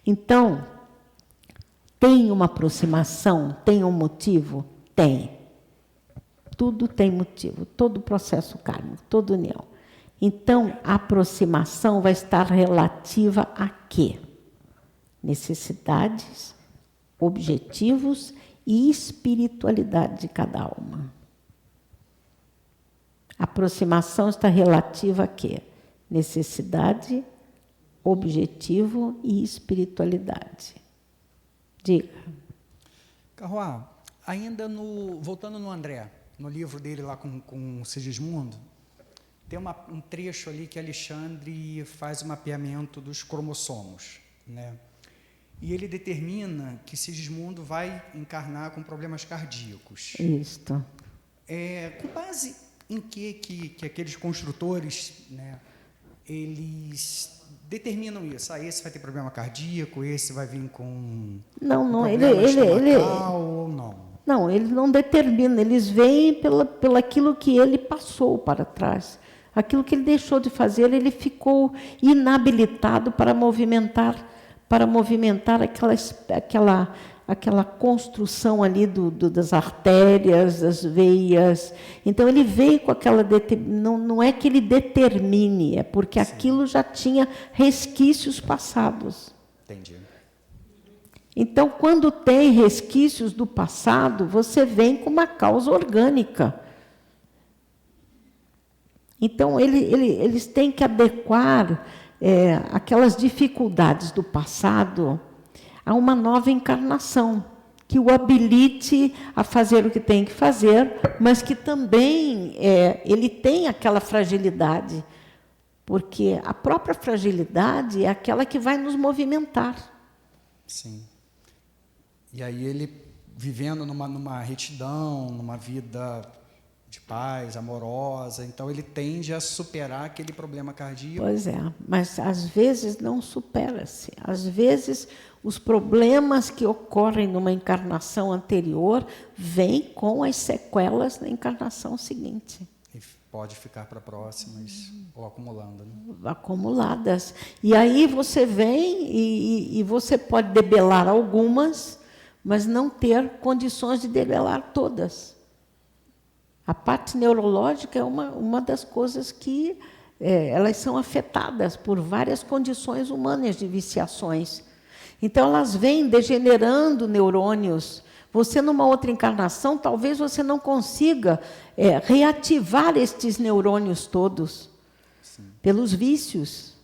Então, tem uma aproximação? Tem um motivo? Tem. Tudo tem motivo. Todo processo kármico, toda união. Então, a aproximação vai estar relativa a quê? Necessidades, objetivos e espiritualidade de cada alma. A aproximação está relativa a quê? Necessidade, objetivo e espiritualidade. Diga. Carroá, ainda voltando no André, no livro dele lá com o Sigismundo, tem um trecho ali que Alexandre faz o mapeamento dos cromossomos, né? E ele determina que Sigismundo vai encarnar com problemas cardíacos. Isto. Com base em que aqueles construtores, né, eles determinam isso? Esse vai ter problema cardíaco, esse vai vir com problema estomacal ou não? Não, ele não determina, eles veem pelo aquilo que ele passou para trás. Aquilo que ele deixou de fazer, ele ficou inabilitado para movimentar aquela construção ali das artérias, das veias. Então, ele veio com aquela... Não é que ele determine, é porque aquilo já tinha resquícios passados. Entendi. Então, quando tem resquícios do passado, você vem com uma causa orgânica. Então, eles têm que adequar aquelas dificuldades do passado a uma nova encarnação, que o habilite a fazer o que tem que fazer, mas que também ele tem aquela fragilidade, porque a própria fragilidade é aquela que vai nos movimentar. Sim. E aí ele, vivendo numa retidão, numa vida de paz, amorosa, então ele tende a superar aquele problema cardíaco. Pois é, mas às vezes não supera-se. Às vezes os problemas que ocorrem numa encarnação anterior vêm com as sequelas na encarnação seguinte. E pode ficar para próximas ou acumulando, né? Acumuladas. E aí você vem e você pode debelar algumas, mas não ter condições de debelar todas. A parte neurológica é uma das coisas que elas são afetadas por várias condições humanas de viciações. Então, elas vêm degenerando neurônios. Você, numa outra encarnação, talvez você não consiga reativar estes neurônios todos. Sim. Pelos vícios.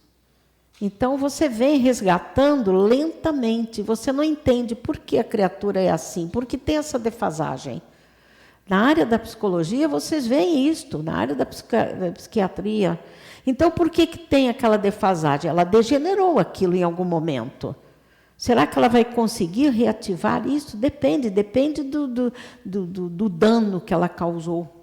Então, você vem resgatando lentamente. Você não entende por que a criatura é assim, porque tem essa defasagem. Na área da psicologia, vocês veem isto, na área da psiquiatria. Então, por que tem aquela defasagem? Ela degenerou aquilo em algum momento. Será que ela vai conseguir reativar isso? Depende do dano que ela causou.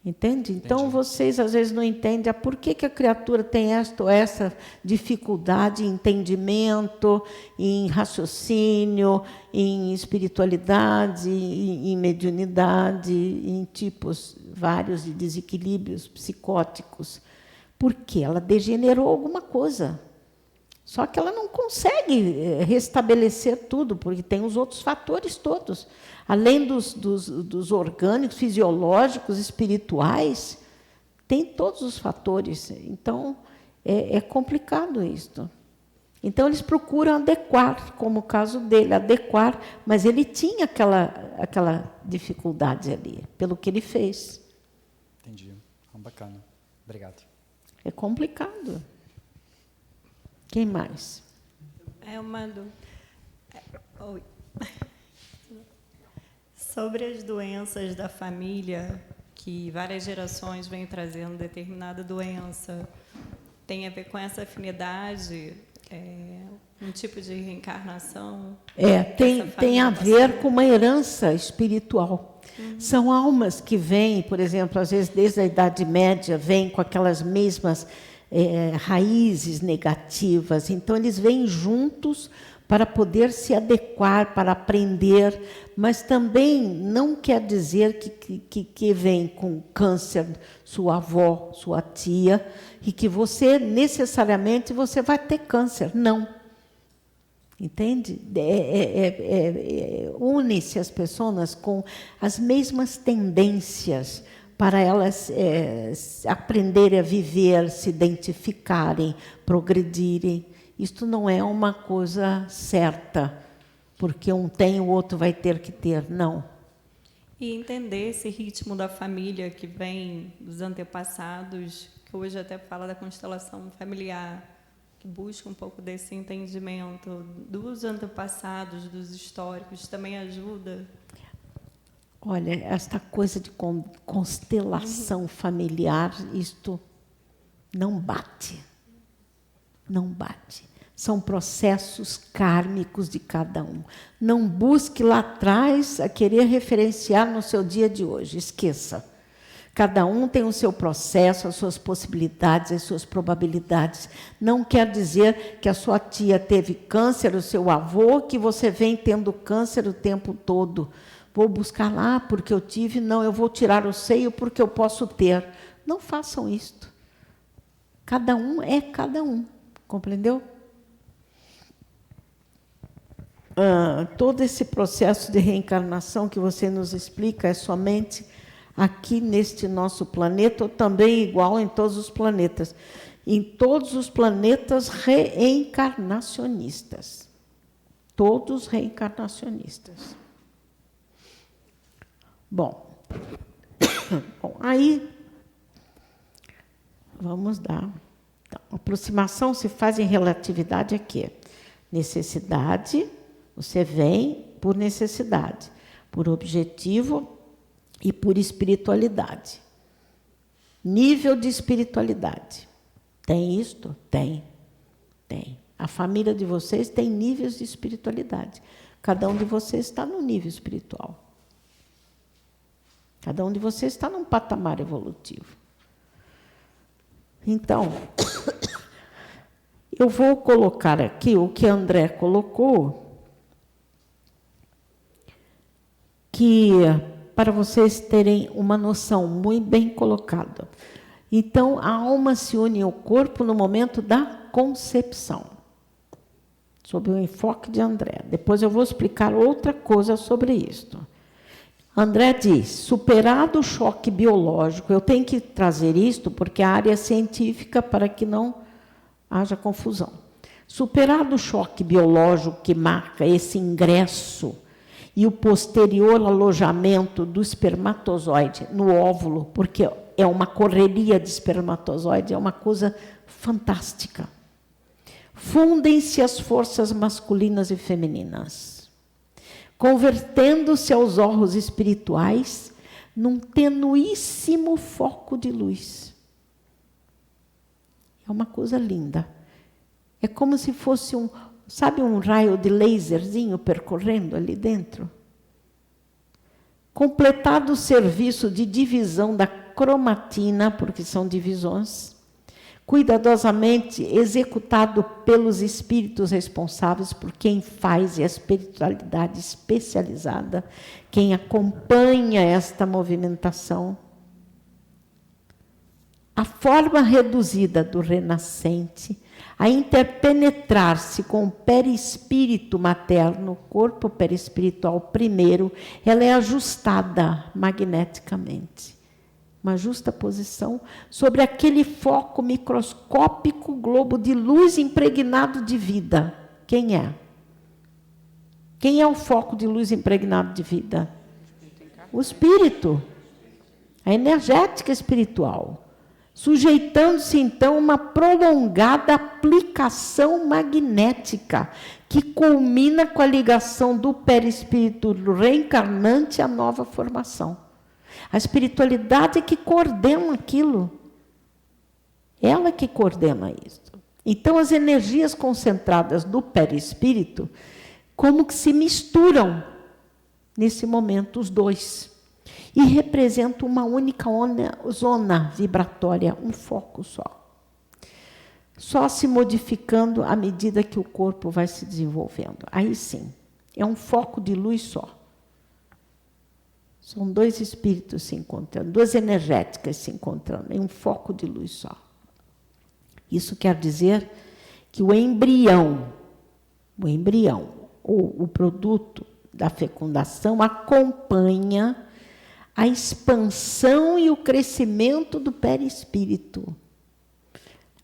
Entende? Então, vocês às vezes não entendem por que a criatura tem esta ou essa dificuldade em entendimento, em raciocínio, em espiritualidade, em mediunidade, em tipos vários de desequilíbrios psicóticos. Porque ela degenerou alguma coisa. Só que ela não consegue restabelecer tudo, porque tem os outros fatores todos. Além dos orgânicos, fisiológicos, espirituais, tem todos os fatores. Então, é complicado isto. Então, eles procuram adequar, como o caso dele, adequar, mas ele tinha aquela dificuldade ali, pelo que ele fez. Entendi. Bacana. Obrigado. É complicado. Quem mais? Eu mando. Oi. Sobre as doenças da família, que várias gerações vêm trazendo determinada doença, tem a ver com essa afinidade, um tipo de reencarnação? Tem a ver com uma herança espiritual. São almas que vêm, por exemplo, às vezes desde a Idade Média, vêm com aquelas mesmas raízes negativas. Então, eles vêm juntos para poder se adequar, para aprender, mas também não quer dizer que vem com câncer sua avó, sua tia, e que você, necessariamente, você vai ter câncer. Não. Entende? Une-se as pessoas com as mesmas tendências para elas aprenderem a viver, se identificarem, progredirem. Isto não é uma coisa certa, porque um tem, o outro vai ter que ter, não. E entender esse ritmo da família que vem dos antepassados, que hoje até fala da constelação familiar, que busca um pouco desse entendimento dos antepassados, dos históricos, também ajuda? Olha, esta coisa de constelação familiar, isto não bate. Não bate. São processos kármicos de cada um. Não busque lá atrás a querer referenciar no seu dia de hoje. Esqueça. Cada um tem o seu processo, as suas possibilidades, as suas probabilidades. Não quer dizer que a sua tia teve câncer, o seu avô, que você vem tendo câncer o tempo todo. Vou buscar lá porque eu tive, não, eu vou tirar o seio porque eu posso ter. Não façam isto. Cada um é cada um. Compreendeu? Todo esse processo de reencarnação que você nos explica é somente aqui neste nosso planeta, ou também igual em todos os planetas. Em todos os planetas reencarnacionistas. Todos reencarnacionistas. Bom, aí vamos dar. Então, a aproximação se faz em relatividade a quê? Necessidade, você vem por necessidade, por objetivo e por espiritualidade. Nível de espiritualidade. Tem isto? Tem. Tem. A família de vocês tem níveis de espiritualidade. Cada um de vocês está no nível espiritual. Cada um de vocês está num patamar evolutivo. Então, eu vou colocar aqui o que André colocou, que para vocês terem uma noção muito bem colocada. Então, a alma se une ao corpo no momento da concepção, sob o enfoque de André. Depois eu vou explicar outra coisa sobre isto. André diz, superado o choque biológico, eu tenho que trazer isto porque a área é científica para que não haja confusão. Superado o choque biológico que marca esse ingresso e o posterior alojamento do espermatozoide no óvulo, porque é uma correria de espermatozoide, é uma coisa fantástica. Fundem-se as forças masculinas e femininas. convertendo-se aos olhos espirituais num tenuíssimo foco de luz. É uma coisa linda. É como se fosse um raio de laserzinho percorrendo ali dentro? Completado o serviço de divisão da cromatina, porque são divisões, cuidadosamente executado pelos espíritos responsáveis, por quem faz a espiritualidade especializada, quem acompanha esta movimentação. A forma reduzida do renascente, a interpenetrar-se com o perispírito materno, o corpo perispiritual primeiro, ela é ajustada magneticamente. Uma justa posição sobre aquele foco microscópico globo de luz impregnado de vida. Quem é? Quem é o foco de luz impregnado de vida? O espírito. A energética espiritual. Sujeitando-se, então, a uma prolongada aplicação magnética, que culmina com a ligação do perispírito reencarnante à nova formação. A espiritualidade é que coordena aquilo. Ela que coordena isso. Então, as energias concentradas do perispírito, como que se misturam, nesse momento, os dois. E representa uma única zona vibratória, um foco só. Só se modificando à medida que o corpo vai se desenvolvendo. Aí sim, é um foco de luz só. São dois espíritos se encontrando, duas energéticas se encontrando, em um foco de luz só. Isso quer dizer que o embrião, ou o produto da fecundação, acompanha a expansão e o crescimento do perispírito,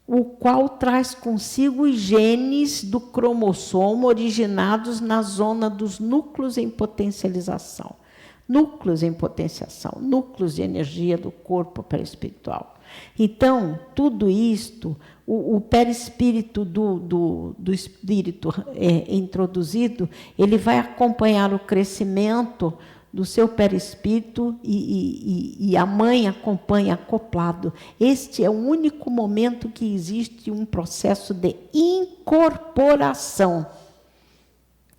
o qual traz consigo os genes do cromossomo originados na zona dos núcleos em potencialização. Núcleos em potenciação, núcleos de energia do corpo perispiritual. Então, tudo isto, o perispírito do espírito introduzido, ele vai acompanhar o crescimento do seu perispírito e a mãe acompanha acoplado. Este é o único momento que existe um processo de incorporação.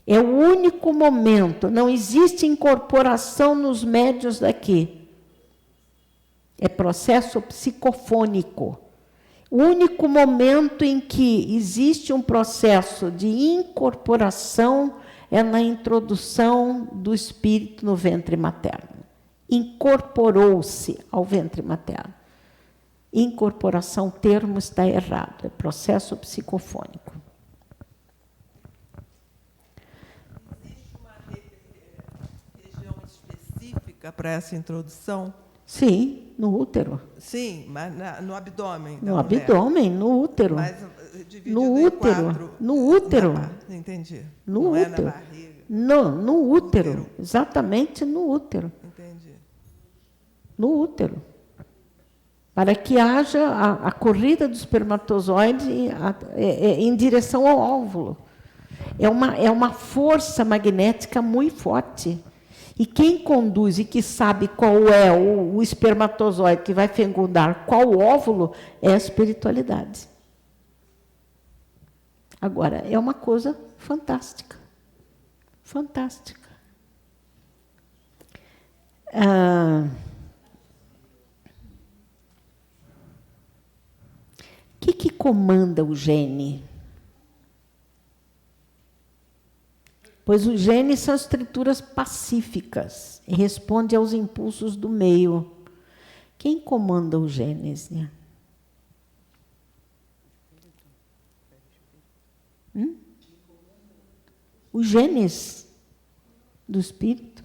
É o único momento, não existe incorporação nos médiuns daqui. É processo psicofônico. O único momento em que existe um processo de incorporação é na introdução do espírito no ventre materno. Incorporou-se ao ventre materno. Incorporação, o termo está errado, é processo psicofônico. Existe uma região específica para essa introdução? Sim, no útero. Sim, mas no abdômen. No abdômen, no útero. Mas dividido no em útero. quatro. No útero. Entendi. No não útero. É na barriga. Não, no útero. Exatamente no útero. Entendi. No útero. Para que haja a corrida do espermatozoide em direção ao óvulo. É uma força magnética muito forte. E quem conduz e que sabe qual é o espermatozoide que vai fecundar qual óvulo é a espiritualidade. Agora, é uma coisa fantástica. Fantástica. O que comanda o gene? Pois os genes são estruturas pacíficas e respondem aos impulsos do meio. Quem comanda os genes? Né? Os genes do espírito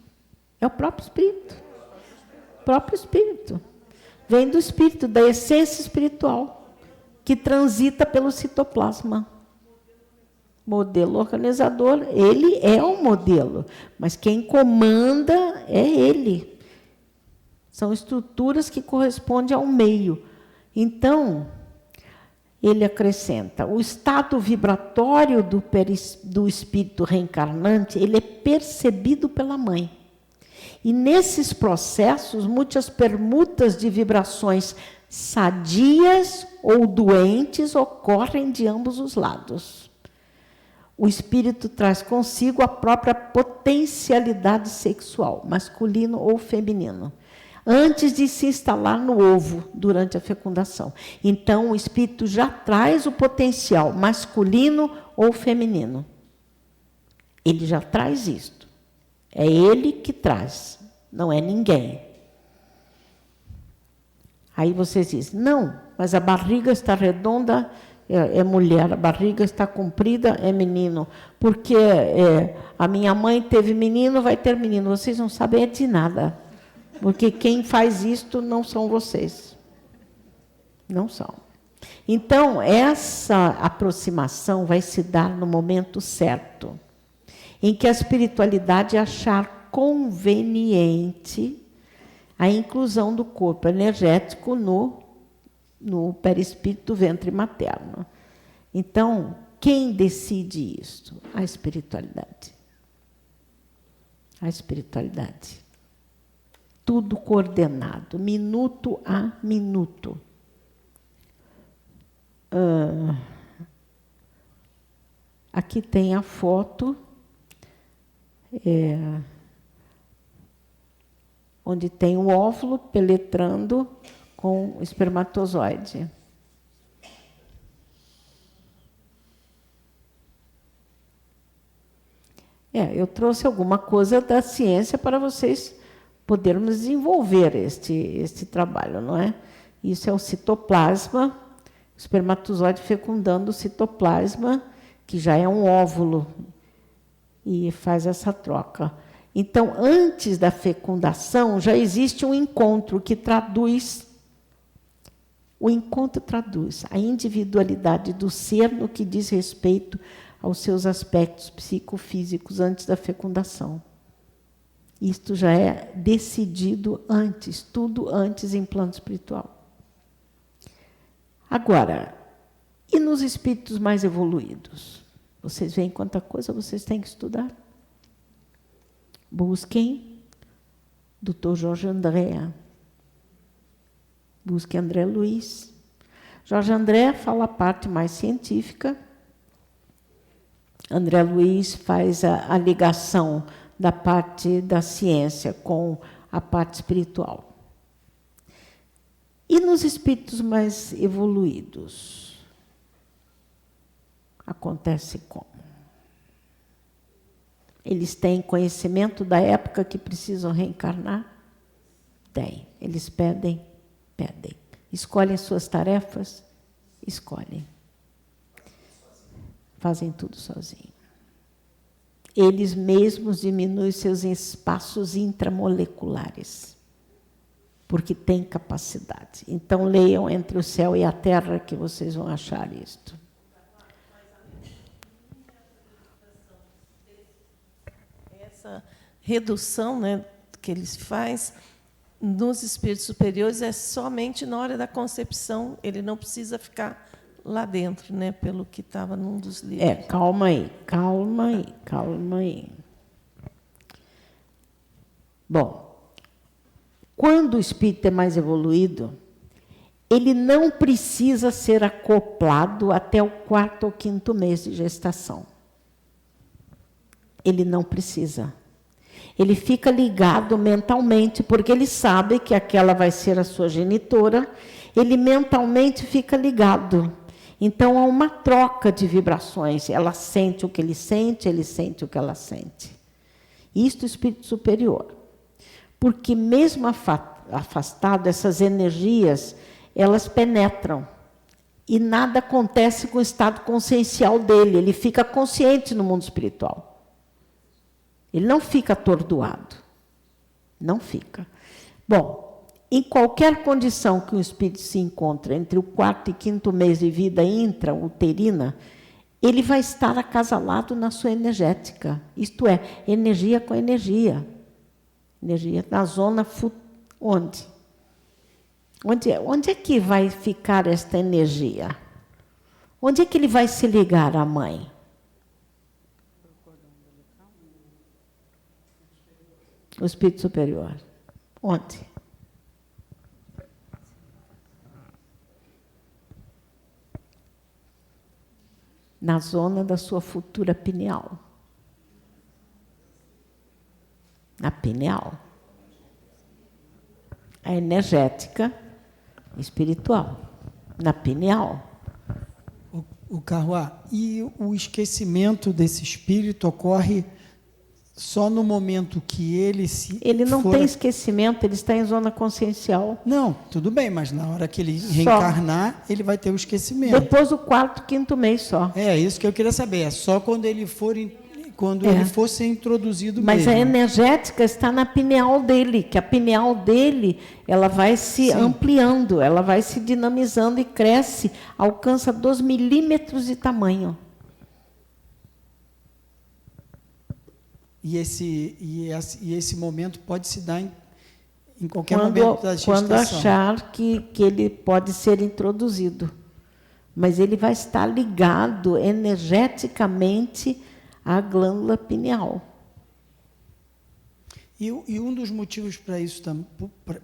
é o próprio espírito. O próprio espírito. Vem do espírito, da essência espiritual, que transita pelo citoplasma. Modelo organizador, ele é um modelo, mas quem comanda é ele. São estruturas que correspondem ao meio. Então, ele acrescenta: o estado vibratório do espírito reencarnante, ele é percebido pela mãe. E nesses processos, muitas permutas de vibrações sadias ou doentes ocorrem de ambos os lados. O espírito traz consigo a própria potencialidade sexual, masculino ou feminino, antes de se instalar no ovo durante a fecundação. Então, o espírito já traz o potencial masculino ou feminino. Ele já traz isto. É ele que traz, não é ninguém. Aí vocês dizem: não, mas a barriga está redonda, é mulher, a barriga está comprida, é menino, porque a minha mãe teve menino, vai ter menino. Vocês não sabem de nada, porque quem faz isto não são vocês. Não são. Então, essa aproximação vai se dar no momento certo, em que a espiritualidade achar conveniente a inclusão do corpo energético no perispírito do ventre materno. Então, quem decide isso? A espiritualidade. A espiritualidade. Tudo coordenado, minuto a minuto. Aqui tem a foto, onde tem o óvulo penetrando com o espermatozoide. Eu trouxe alguma coisa da ciência para vocês podermos desenvolver este trabalho, não é? Isso é o citoplasma, o espermatozoide fecundando o citoplasma, que já é um óvulo, e faz essa troca. Então, antes da fecundação, já existe um encontro que traduz. O encontro traduz a individualidade do ser no que diz respeito aos seus aspectos psicofísicos antes da fecundação. Isto já é decidido antes, tudo antes em plano espiritual. Agora, e nos espíritos mais evoluídos? Vocês veem quanta coisa vocês têm que estudar? Busquem Dr. Jorge André. Busquem André Luiz. Jorge André fala a parte mais científica. André Luiz faz a ligação da parte da ciência com a parte espiritual. E nos espíritos mais evoluídos? Acontece como? Eles têm conhecimento da época que precisam reencarnar? Têm. Eles pedem? Pedem. Escolhem suas tarefas? Escolhem. Fazem tudo sozinhos. Eles mesmos diminuem seus espaços intramoleculares, porque têm capacidade. Então, leiam Entre o Céu e a Terra, que vocês vão achar isto. Essa redução, né, que eles fazem nos espíritos superiores é somente na hora da concepção, ele não precisa ficar lá dentro, né, pelo que estava num dos livros. Calma aí. Bom, quando o espírito é mais evoluído, ele não precisa ser acoplado até o 4º ou 5º mês de gestação. Ele não precisa. Ele fica ligado mentalmente, porque ele sabe que aquela vai ser a sua genitora, ele mentalmente fica ligado. Então, há uma troca de vibrações. Ela sente o que ele sente o que ela sente. Isto é o espírito superior. Porque mesmo afastado, essas energias, elas penetram. E nada acontece com o estado consciencial dele. Ele fica consciente no mundo espiritual. Ele não fica atordoado. Não fica. Bom, em qualquer condição que o espírito se encontra entre o 4º e 5º mês de vida intrauterina, ele vai estar acasalado na sua energética. Isto é, energia com energia. Energia na zona onde? Onde é que vai ficar esta energia? Onde é que ele vai se ligar à mãe? O espírito superior. Onde? Na zona da sua futura pineal. Na pineal. A energética espiritual. Na pineal. O Carroá, e o esquecimento desse espírito ocorre só no momento que ele se... Ele não tem esquecimento, ele está em zona consciencial. Não, tudo bem, mas na hora que ele reencarnar, ele vai ter o esquecimento. Depois do 4º, 5º mês só. É isso que eu queria saber. É só quando ele for, ele for ser introduzido Mas mesmo. a energética está na pineal dele, que a pineal dele ela vai se ampliando, ela vai se dinamizando e cresce, alcança 2 milímetros de tamanho. E esse momento pode se dar em qualquer momento da gestação. Quando achar que ele pode ser introduzido. Mas ele vai estar ligado energeticamente à glândula pineal. E um dos motivos para isso,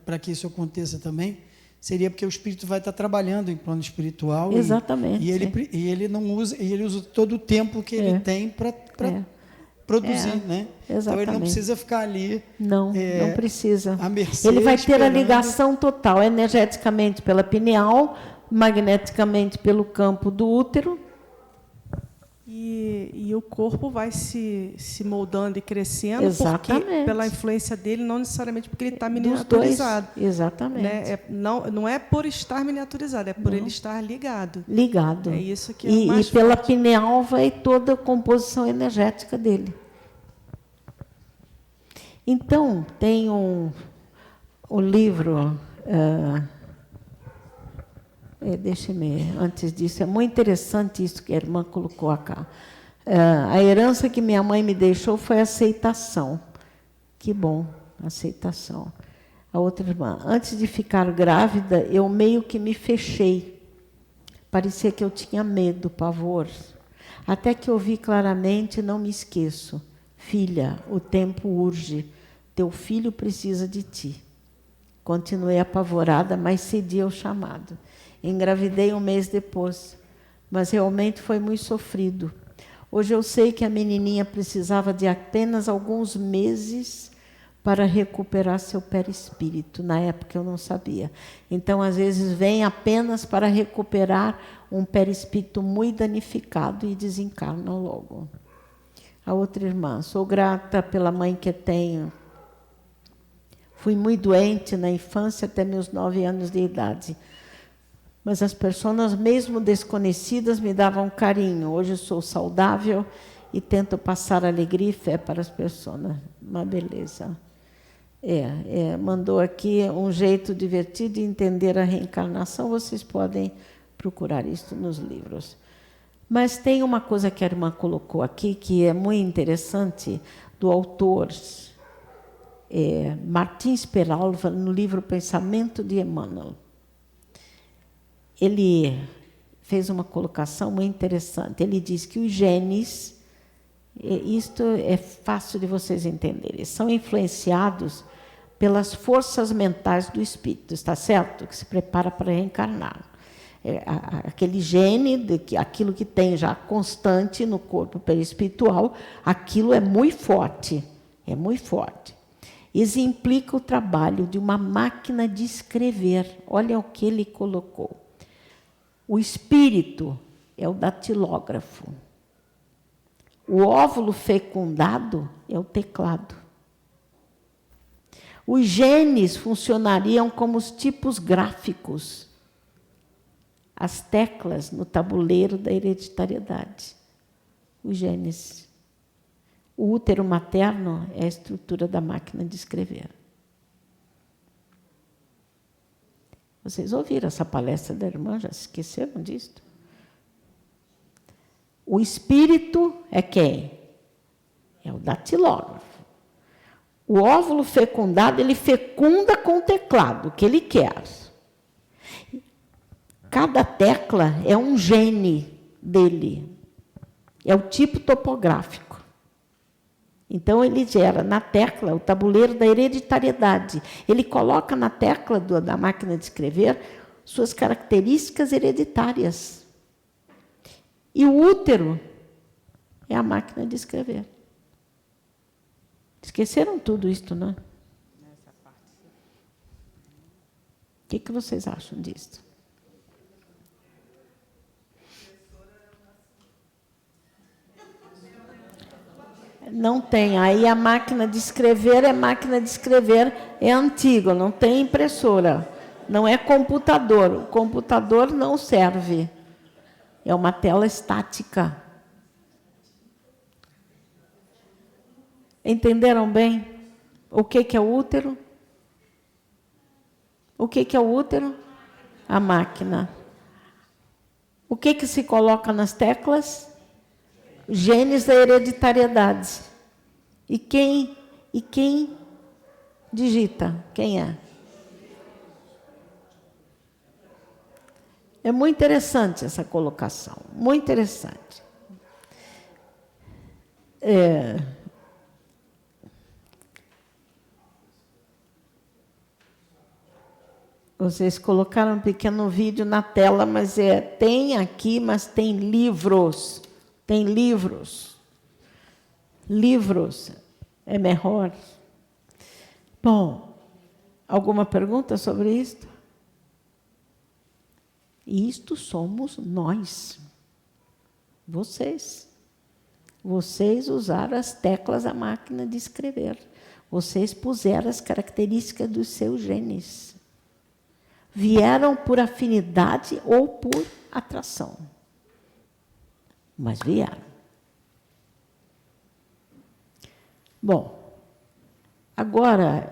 para que isso aconteça também, seria porque o espírito vai estar trabalhando em plano espiritual. Exatamente. E ele não usa, e ele usa todo o tempo que ele tem para produzir, né? Exatamente. Então ele não precisa ficar ali. Não precisa. À mercê, ele vai ter a esperando. ligação total, energeticamente pela pineal, magneticamente pelo campo do útero. E o corpo vai se moldando e crescendo, Exatamente. Porque, pela influência dele, não necessariamente porque ele está Dos miniaturizado. dois, exatamente. Né? Não é por estar miniaturizado, é por ele estar ligado. Ligado. É isso que é o mais E pela forte. pineal vai toda a composição energética dele. Então, tem o livro... deixa-me, antes disso, é muito interessante isso que a irmã colocou cá. A herança que minha mãe me deixou foi aceitação. Que bom, aceitação. A outra irmã, antes de ficar grávida, eu meio que me fechei. Parecia que eu tinha medo, pavor. Até que eu vi claramente, não me esqueço. Filha, o tempo urge. Teu filho precisa de ti. Continuei apavorada, mas cedi ao chamado. Engravidei 1 mês depois, mas realmente foi muito sofrido. Hoje eu sei que a menininha precisava de apenas alguns meses para recuperar seu perispírito. Na época eu não sabia. Então, às vezes, vem apenas para recuperar um perispírito muito danificado e desencarna logo. A outra irmã, sou grata pela mãe que tenho. Fui muito doente na infância até meus 9 anos de idade. Mas as pessoas, mesmo desconhecidas, me davam carinho. Hoje eu sou saudável e tento passar alegria e fé para as pessoas. Uma beleza. Mandou aqui um jeito divertido de entender a reencarnação. Vocês podem procurar isso nos livros. Mas tem uma coisa que a irmã colocou aqui, que é muito interessante, do autor Martins Peralva, no livro Pensamento de Emmanuel. Ele fez uma colocação muito interessante. Ele diz que os genes, isto é fácil de vocês entenderem, são influenciados pelas forças mentais do espírito, está certo? Que se prepara para reencarnar. Aquele gene, aquilo que tem já constante no corpo perispiritual, aquilo é muito forte, Isso implica o trabalho de uma máquina de escrever. Olha o que ele colocou. O espírito é o datilógrafo. O óvulo fecundado é o teclado. Os genes funcionariam como os tipos gráficos, as teclas no tabuleiro da hereditariedade. Os genes. O útero materno é a estrutura da máquina de escrever. Vocês ouviram essa palestra da irmã? Já se esqueceram disso? O espírito é quem? É o datilógrafo. O óvulo fecundado, ele fecunda com o teclado, o que ele quer. Cada tecla é um gene dele. É o tipo topográfico. Então, ele gera na tecla o tabuleiro da hereditariedade. Ele coloca na tecla da máquina de escrever suas características hereditárias. E o útero é a máquina de escrever. Esqueceram tudo isso, não é? O que vocês acham disso? Não tem. Aí a máquina de escrever é antiga, não tem impressora. Não é computador. O computador não serve. É uma tela estática. Entenderam bem o que é o útero? O que é o útero? A máquina. O que se coloca nas teclas? Genes da hereditariedade. E quem digita? Quem é? É muito interessante essa colocação, muito interessante. Vocês colocaram um pequeno vídeo na tela, mas tem aqui, mas tem livros. Tem livros. Livros é melhor. Bom, alguma pergunta sobre isto? Isto somos nós. Vocês. Vocês usaram as teclas da máquina de escrever. Vocês puseram as características dos seus genes. Vieram por afinidade ou por atração. Mas vieram. Bom, agora,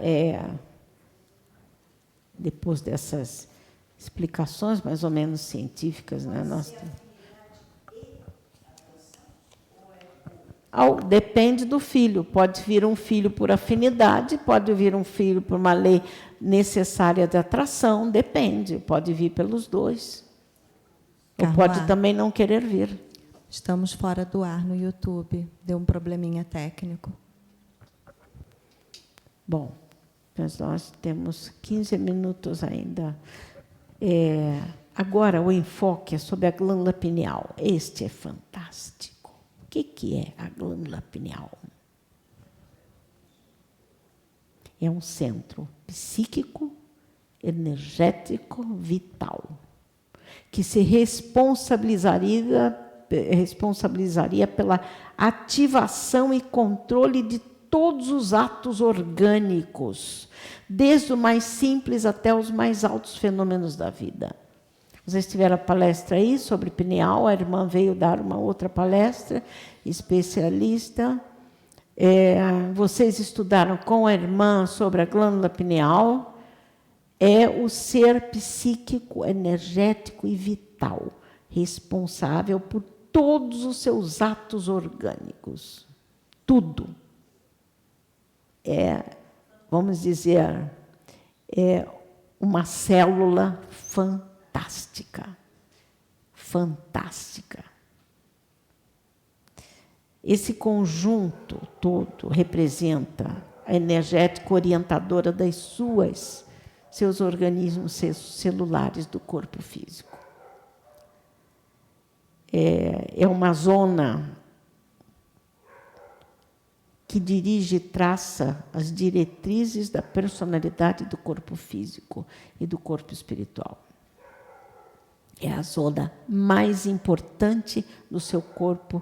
depois dessas explicações mais ou menos científicas, né, depende do filho. Pode vir um filho por afinidade, pode vir um filho por uma lei necessária de atração, depende. Pode vir pelos dois. Ou pode também não querer vir. Estamos fora do ar no YouTube. Deu um probleminha técnico. Bom, mas nós temos 15 minutos ainda. Agora, o enfoque é sobre a glândula pineal. Este é fantástico. O que é a glândula pineal? É um centro psíquico, energético, vital, que se responsabilizaria pela ativação e controle de todos os atos orgânicos, desde o mais simples até os mais altos fenômenos da vida. Vocês tiveram a palestra aí sobre pineal, a irmã veio dar uma outra palestra, especialista. Vocês estudaram com a irmã sobre a glândula pineal. É o ser psíquico, energético e vital, responsável por todos os seus atos orgânicos. Tudo. Vamos dizer, uma célula fantástica. Fantástica. Esse conjunto todo representa a energética orientadora das seus organismos celulares do corpo físico. É uma zona que dirige e traça as diretrizes da personalidade do corpo físico e do corpo espiritual. É a zona mais importante do seu corpo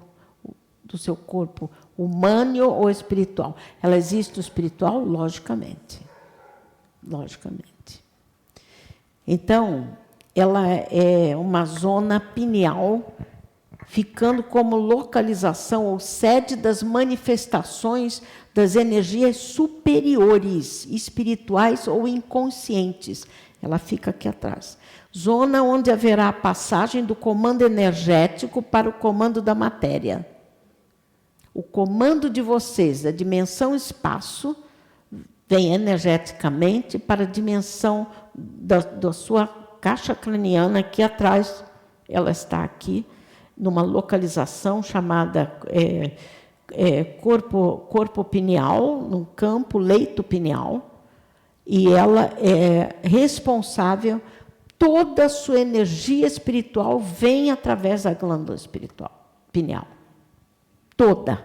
humano ou espiritual. Ela existe o espiritual? Logicamente. Logicamente. Então, ela é uma zona pineal, ficando como localização ou sede das manifestações das energias superiores, espirituais ou inconscientes. Ela fica aqui atrás. Zona onde haverá a passagem do comando energético para o comando da matéria. O comando de vocês, da dimensão espaço, vem energeticamente para a dimensão da sua caixa craniana, aqui atrás, ela está aqui, numa localização chamada corpo pineal, num campo leito pineal, e ela é responsável, toda a sua energia espiritual vem através da glândula pineal. Toda.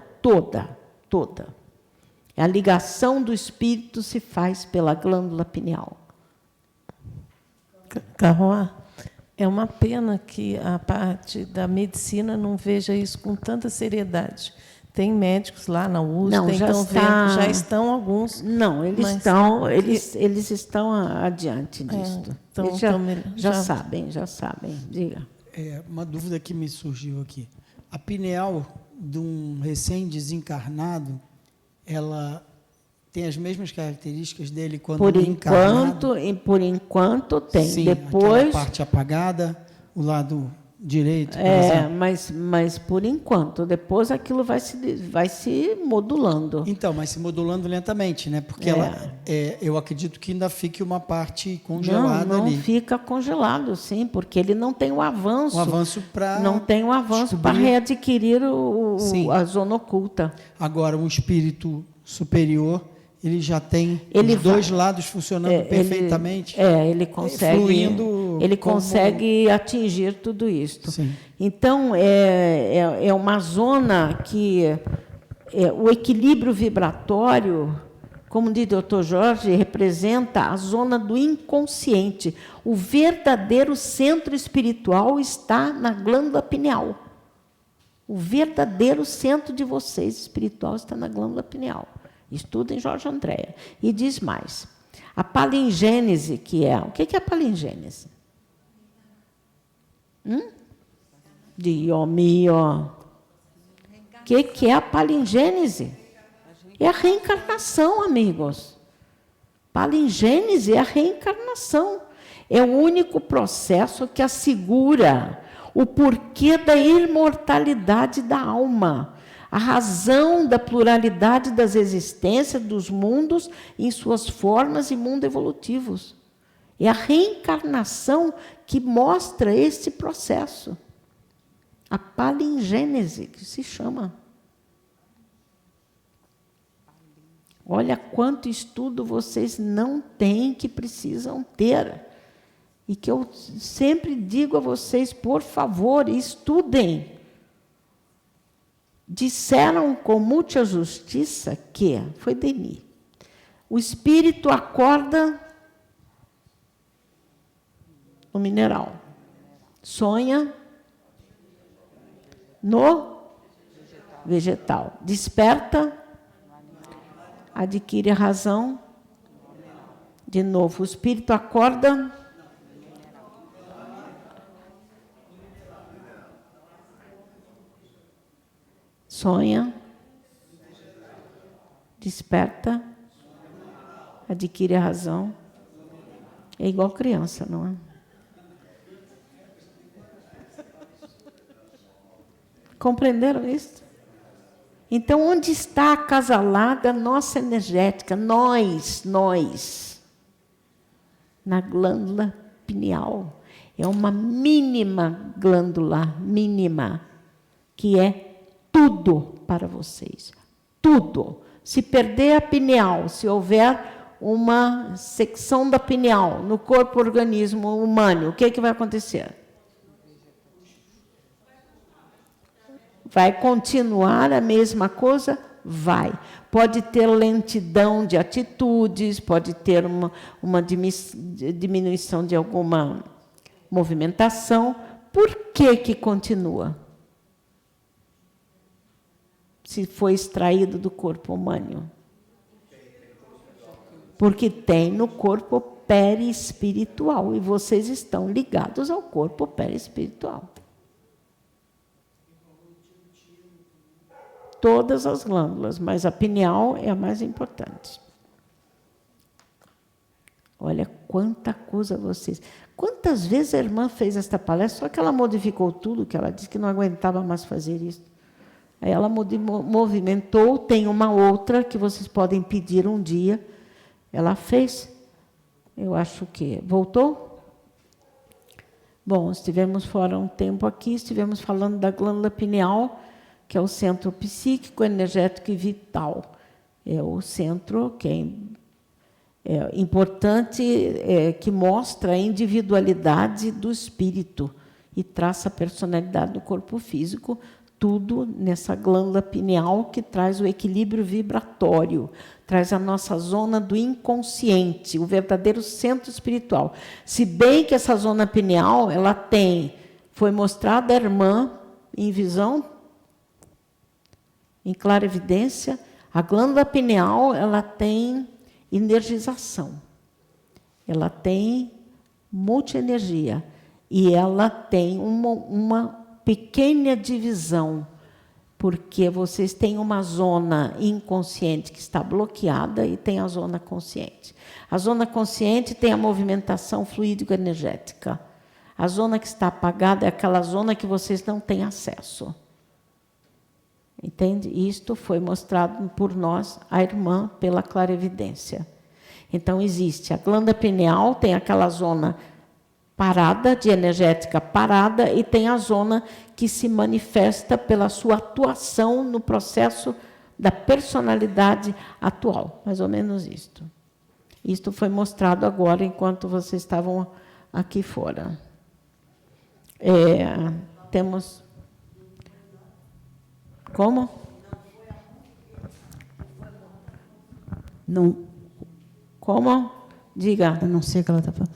A ligação do espírito se faz pela glândula pineal. Carroá, é uma pena que a parte da medicina não veja isso com tanta seriedade. Tem médicos lá na USP, já estão alguns. Não, eles estão adiante disso. Eles já sabem. Diga. Uma dúvida que me surgiu aqui. A pineal de um recém-desencarnado, ela tem as mesmas características dele quando encarnado? Por enquanto tem. Sim, depois, aquela parte apagada, o lado direito. mas por enquanto. Depois aquilo vai se modulando. Então, mas se modulando lentamente, né? Porque eu acredito que ainda fique uma parte congelada ali. Não fica congelado, sim, porque ele não tem o avanço. Não tem o avanço para readquirir a zona oculta. Agora, um espírito superior, ele já tem os dois lados funcionando perfeitamente. Ele consegue, fluindo, consegue atingir tudo isso. Sim. Então, é uma zona que o equilíbrio vibratório, como diz o Dr. Jorge, representa a zona do inconsciente. O verdadeiro centro espiritual está na glândula pineal. O verdadeiro centro de vocês espiritual está na glândula pineal. Estuda em Jorge Andréa. E diz mais. A palingênese, que é... O que é a palingênese? Diomio. O que é a palingênese? É a reencarnação, amigos. Palingênese é a reencarnação. É o único processo que assegura o porquê da imortalidade da alma, a razão da pluralidade das existências dos mundos em suas formas e mundos evolutivos. É a reencarnação que mostra esse processo. A palingênese, que se chama. Olha quanto estudo vocês não têm que precisam ter. E que eu sempre digo a vocês, por favor, estudem. Disseram com muita justiça que, foi Denis, o espírito acorda no mineral, sonha no vegetal, desperta, adquire a razão, de novo, o espírito acorda sonha, desperta, adquire a razão. É igual criança, não é? Compreenderam isso? Então, onde está acasalada a nossa energética? Nós. Na glândula pineal. É uma mínima glândula, que é tudo para vocês. Tudo. Se perder a pineal, se houver uma secção da pineal no corpo organismo humano, o que vai acontecer? Vai continuar a mesma coisa? Vai. Pode ter lentidão de atitudes, pode ter uma diminuição de alguma movimentação. Por que continua? Se foi extraído do corpo humano. Porque tem no corpo perispiritual, e vocês estão ligados ao corpo perispiritual. Todas as glândulas, mas a pineal é a mais importante. Olha quanta coisa vocês... Quantas vezes a irmã fez esta palestra, só que ela modificou tudo, que ela disse que não aguentava mais fazer isso. Aí ela movimentou, tem uma outra que vocês podem pedir um dia. Ela fez, eu acho que... Voltou? Bom, estivemos fora um tempo aqui, estivemos falando da glândula pineal, que é o centro psíquico, energético e vital. É o centro que é importante, que mostra a individualidade do espírito e traça a personalidade do corpo físico, tudo nessa glândula pineal que traz o equilíbrio vibratório, traz a nossa zona do inconsciente, o verdadeiro centro espiritual. Se bem que essa zona pineal, ela tem, foi mostrada a irmã em visão, em clarividência, a glândula pineal, ela tem energização, ela tem multienergia e ela tem uma pequena divisão, porque vocês têm uma zona inconsciente que está bloqueada e tem a zona consciente. A zona consciente tem a movimentação fluídico-energética. A zona que está apagada é aquela zona que vocês não têm acesso. Entende? Isto foi mostrado por nós, a irmã, pela clarividência. Então, existe a glândula pineal, tem aquela zona parada, de energética parada, e tem a zona que se manifesta pela sua atuação no processo da personalidade atual. Mais ou menos isto. Isto foi mostrado agora, enquanto vocês estavam aqui fora. Temos... Como? Não. Como? Diga. Eu não sei o que ela está falando.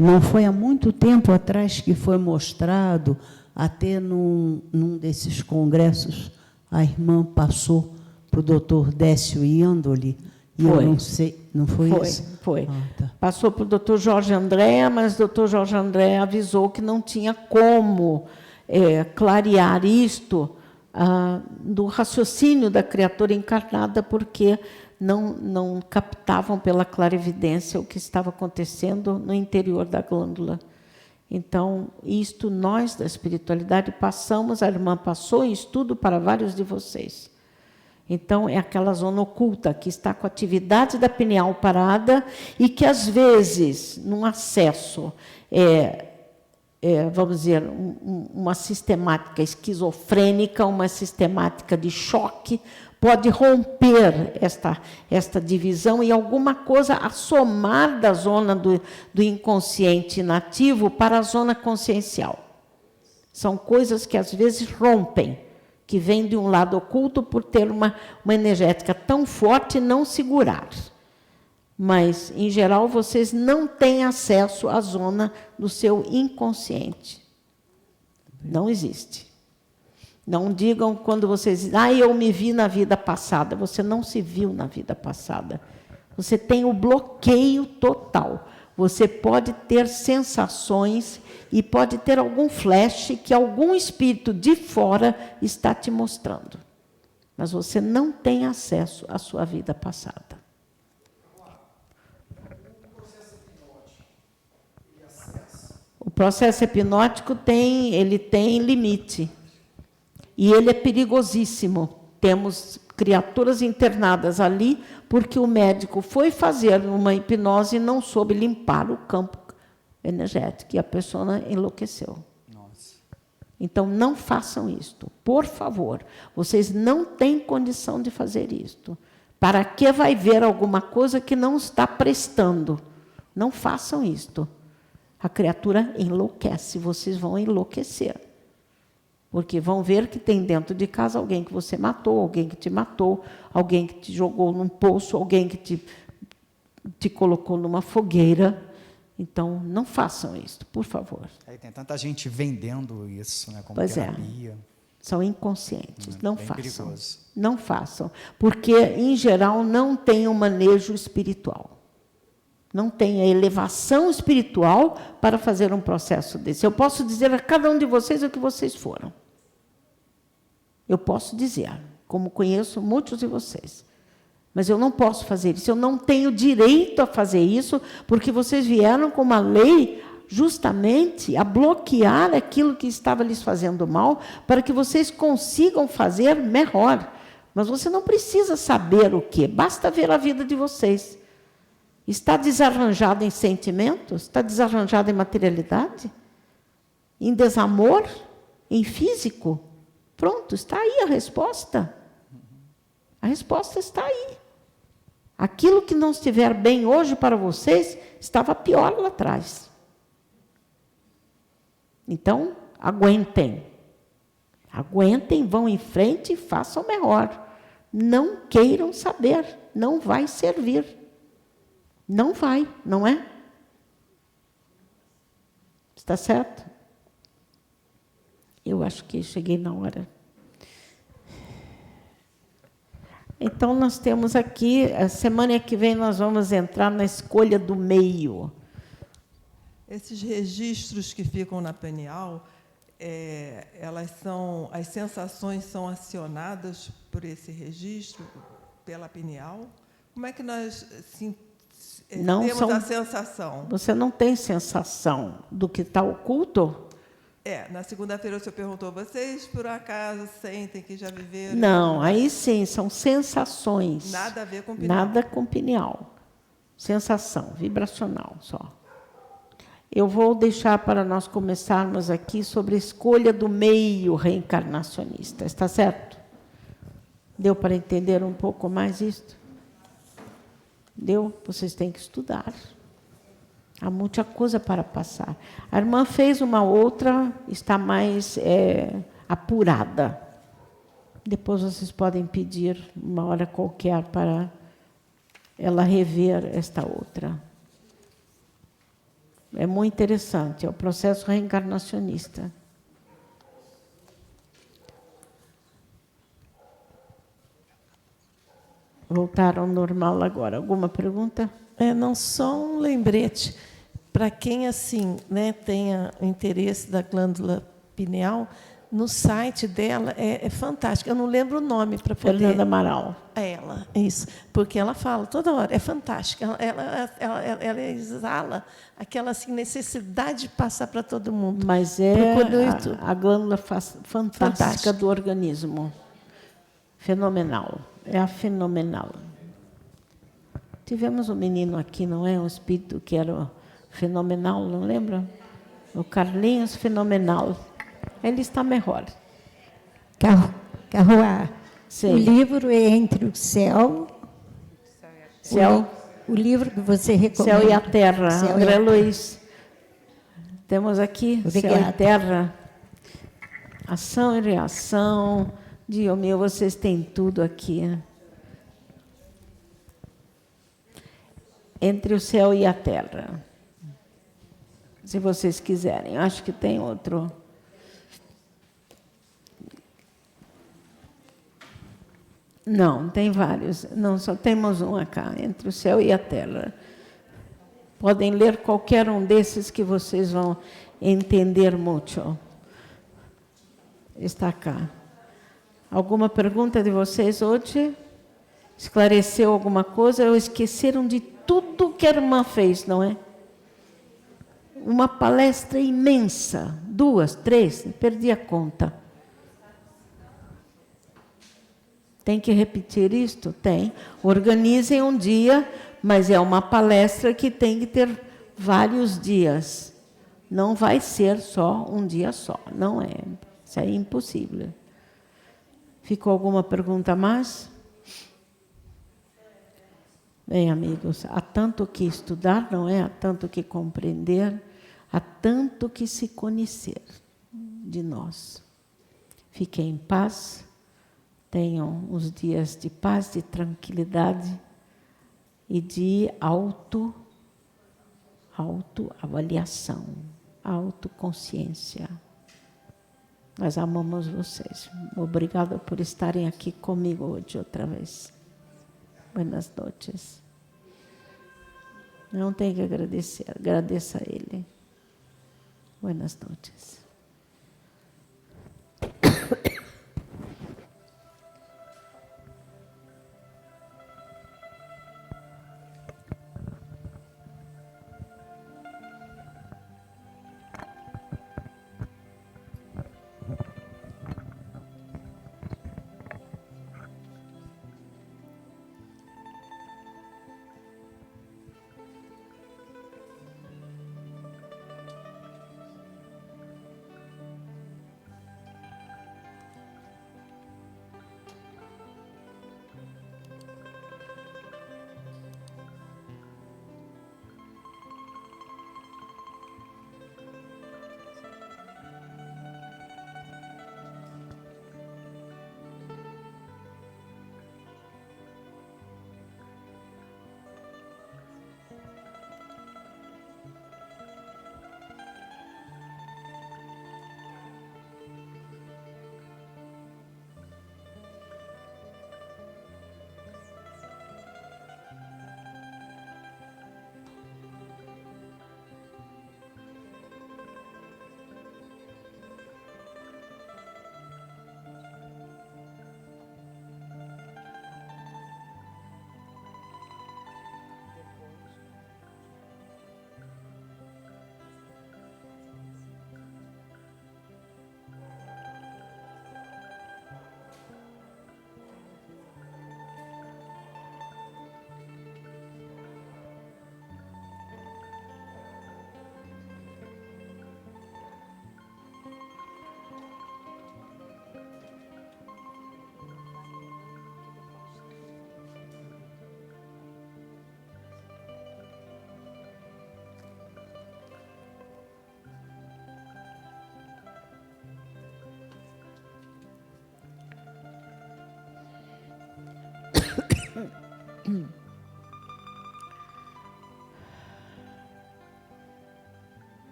Não foi há muito tempo atrás que foi mostrado, até num desses congressos, a irmã passou para o doutor Décio Iandoli, e eu não sei, não foi isso? Foi. Tá. Passou para o doutor Jorge André, mas o doutor Jorge André avisou que não tinha como clarear isto do raciocínio da criatura encarnada, porque não captavam pela clarividência o que estava acontecendo no interior da glândula. Então, isto nós, da espiritualidade, passamos, a irmã passou em estudo para vários de vocês. Então, é aquela zona oculta que está com a atividade da pineal parada e que, às vezes, num acesso, vamos dizer, uma sistemática esquizofrênica, uma sistemática de choque, pode romper esta divisão e alguma coisa assomar da zona do inconsciente inativo para a zona consciencial. São coisas que, às vezes, rompem, que vêm de um lado oculto por ter uma energética tão forte e não segurar. Mas, em geral, vocês não têm acesso à zona do seu inconsciente. Não existe. Não digam quando vocês dizem, eu me vi na vida passada. Você não se viu na vida passada. Você tem o bloqueio total. Você pode ter sensações e pode ter algum flash que algum espírito de fora está te mostrando. Mas você não tem acesso à sua vida passada. O processo hipnótico tem limite. E ele é perigosíssimo. Temos criaturas internadas ali porque o médico foi fazer uma hipnose e não soube limpar o campo energético e a pessoa enlouqueceu. Nossa. Então, não façam isto, por favor. Vocês não têm condição de fazer isto. Para que vai ver alguma coisa que não está prestando? Não façam isto. A criatura enlouquece, vocês vão enlouquecer. Porque vão ver que tem dentro de casa alguém que você matou, alguém que te matou, alguém que te jogou num poço, alguém que te colocou numa fogueira. Então, não façam isso, por favor. Tem tanta gente vendendo isso, né, como pois terapia. São inconscientes, não façam. Perigoso. Não façam, porque, em geral, não tem um manejo espiritual. Não tem a elevação espiritual para fazer um processo desse. Eu posso dizer a cada um de vocês o que vocês foram. Eu posso dizer, como conheço muitos de vocês. Mas eu não posso fazer isso. Eu não tenho direito a fazer isso, porque vocês vieram com uma lei justamente a bloquear aquilo que estava lhes fazendo mal, para que vocês consigam fazer melhor. Mas você não precisa saber o quê, basta ver a vida de vocês. Está desarranjado em sentimentos? Está desarranjado em materialidade? Em desamor? Em físico? Pronto, está aí a resposta. A resposta está aí. Aquilo que não estiver bem hoje para vocês, estava pior lá atrás. Então, aguentem. Aguentem, vão em frente e façam melhor. Não queiram saber, não vai servir. Não vai, não é? Está certo? Eu acho que cheguei na hora. Então, nós temos aqui, a semana que vem nós vamos entrar na escolha do meio. Esses registros que ficam na pineal, as sensações são acionadas por esse registro, pela pineal? Como é que nós temos a sensação? Você não tem sensação do que está oculto? Na segunda-feira o senhor perguntou, vocês por acaso sentem que já viveram? Não, aí sim, são sensações. Nada a ver com pineal. Nada com pineal. Sensação, vibracional só. Eu vou deixar para nós começarmos aqui sobre a escolha do meio reencarnacionista. Está certo? Deu para entender um pouco mais isto? Deu? Vocês têm que estudar. Há muita coisa para passar. A irmã fez uma outra, está mais apurada. Depois vocês podem pedir uma hora qualquer para ela rever esta outra. É muito interessante, é o processo reencarnacionista. Voltar ao normal agora. Alguma pergunta? Não, só um lembrete. Para quem assim, né, tenha interesse da glândula pineal, no site dela é fantástico. Eu não lembro o nome para poder... Fernanda Amaral. É ela, isso. Porque ela fala toda hora, é fantástica. Ela exala aquela assim, necessidade de passar para todo mundo. Mas é a glândula fantástica do organismo. Fenomenal. É a fenomenal. Tivemos um menino aqui, não é? Um espírito que era fenomenal, não lembra? O Carlinhos Fenomenal. Ele está melhor. Carroá, o livro é Entre o Céu. O livro que você recomenda. Céu e a Terra. André Luiz. Temos aqui Obrigada. Céu e Terra. Ação e reação. Dio meu, vocês têm tudo aqui. Entre o céu e a terra. Se vocês quiserem. Acho que tem outro. Não, tem vários. Não, só temos um acá, Entre o céu e a terra. Podem ler qualquer um desses que vocês vão entender muito. Está cá. Alguma pergunta de vocês hoje? Esclareceu alguma coisa ou esqueceram de tudo que a irmã fez, não é? Uma palestra imensa, 2, 3, perdi a conta. Tem que repetir isto? Tem. Organizem um dia, mas é uma palestra que tem que ter vários dias. Não vai ser só um dia só, não é. Isso é impossível. Ficou alguma pergunta a mais? Bem, amigos, há tanto que estudar, não é? Há tanto que compreender, há tanto que se conhecer de nós. Fiquem em paz, tenham os dias de paz, de tranquilidade e de autoavaliação, autoconsciência. Nós amamos vocês. Obrigada por estarem aqui comigo hoje outra vez. Buenas noches. Não tem que agradecer, agradeça a Ele. Buenas noches.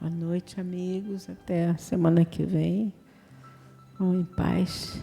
Boa noite, amigos. Até a semana que vem. Vão em paz.